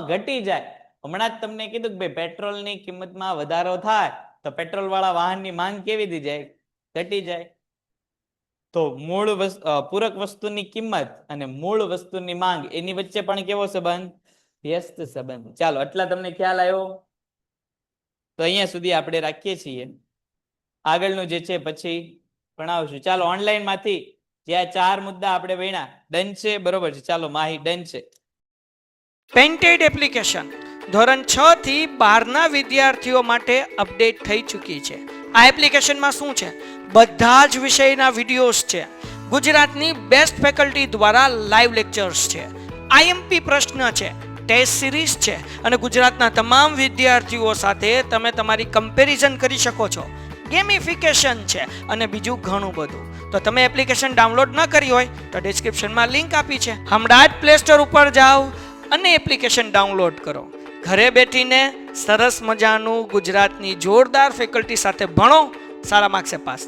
ઘટી જાય. હમણાં જ તમને કીધું કે ભાઈ પેટ્રોલની કિંમતમાં વધારો થાય તો પેટ્રોલ વાળા વાહનની માંગ કેવી થઈ જાય? ઘટી જાય. તો પૂરક વસ્તુની કિંમત અને મૂળ વસ્તુની માંગ એની વચ્ચે પણ કેવો સંબંધ? વ્યસ્ત સંબંધ. ચાલો, એટલા તમને ખ્યાલ આવ્યો? તો અહીંયા સુધી આપણે રાખીએ છીએ. આગળનું જે છે પછી ભણાવશું. ચાલો, ઓનલાઈન માંથી જે આ 4 મુદ્દા આપણે ભણ્યા ડન છે? બરોબર છે. ચાલો, માહી ડન છે. પેન્ટેડ એપ્લિકેશન ધોરણ 6 થી 12ના વિદ્યાર્થીઓ માટે અપડેટ થઈ ચૂકી છે. આ એપ્લિકેશનમાં શું છે? બધા જ વિષયના વિડીયોઝ છે. ગુજરાતની બેસ્ટ ફેકલ્ટી દ્વારા લાઈવ લેક્ચર્સ છે. આઈએમપી પ્રશ્ન છે, ટેસ્ટ સિરીઝ છે અને ગુજરાતના તમામ વિદ્યાર્થીઓ સાથે તમે તમારી કમ્પેરિઝન કરી શકો છો. ગેમિફિકેશન છે અને બીજું ઘણું બધું. તો તમે એપ્લિકેશન ડાઉનલોડ ન કરી હોય તો ડિસ્ક્રિપ્શનમાં લિંક આપી છે. હમણાં જ પ્લે સ્ટોર ઉપર જાઓ અને એપ્લિકેશન ડાઉનલોડ કરો. ઘરે બેઠીને સરસ મજાનું ગુજરાતની જોરદાર ફેકલ્ટી સાથે ભણો, સારા માર્ક્સે પાસ થાઓ.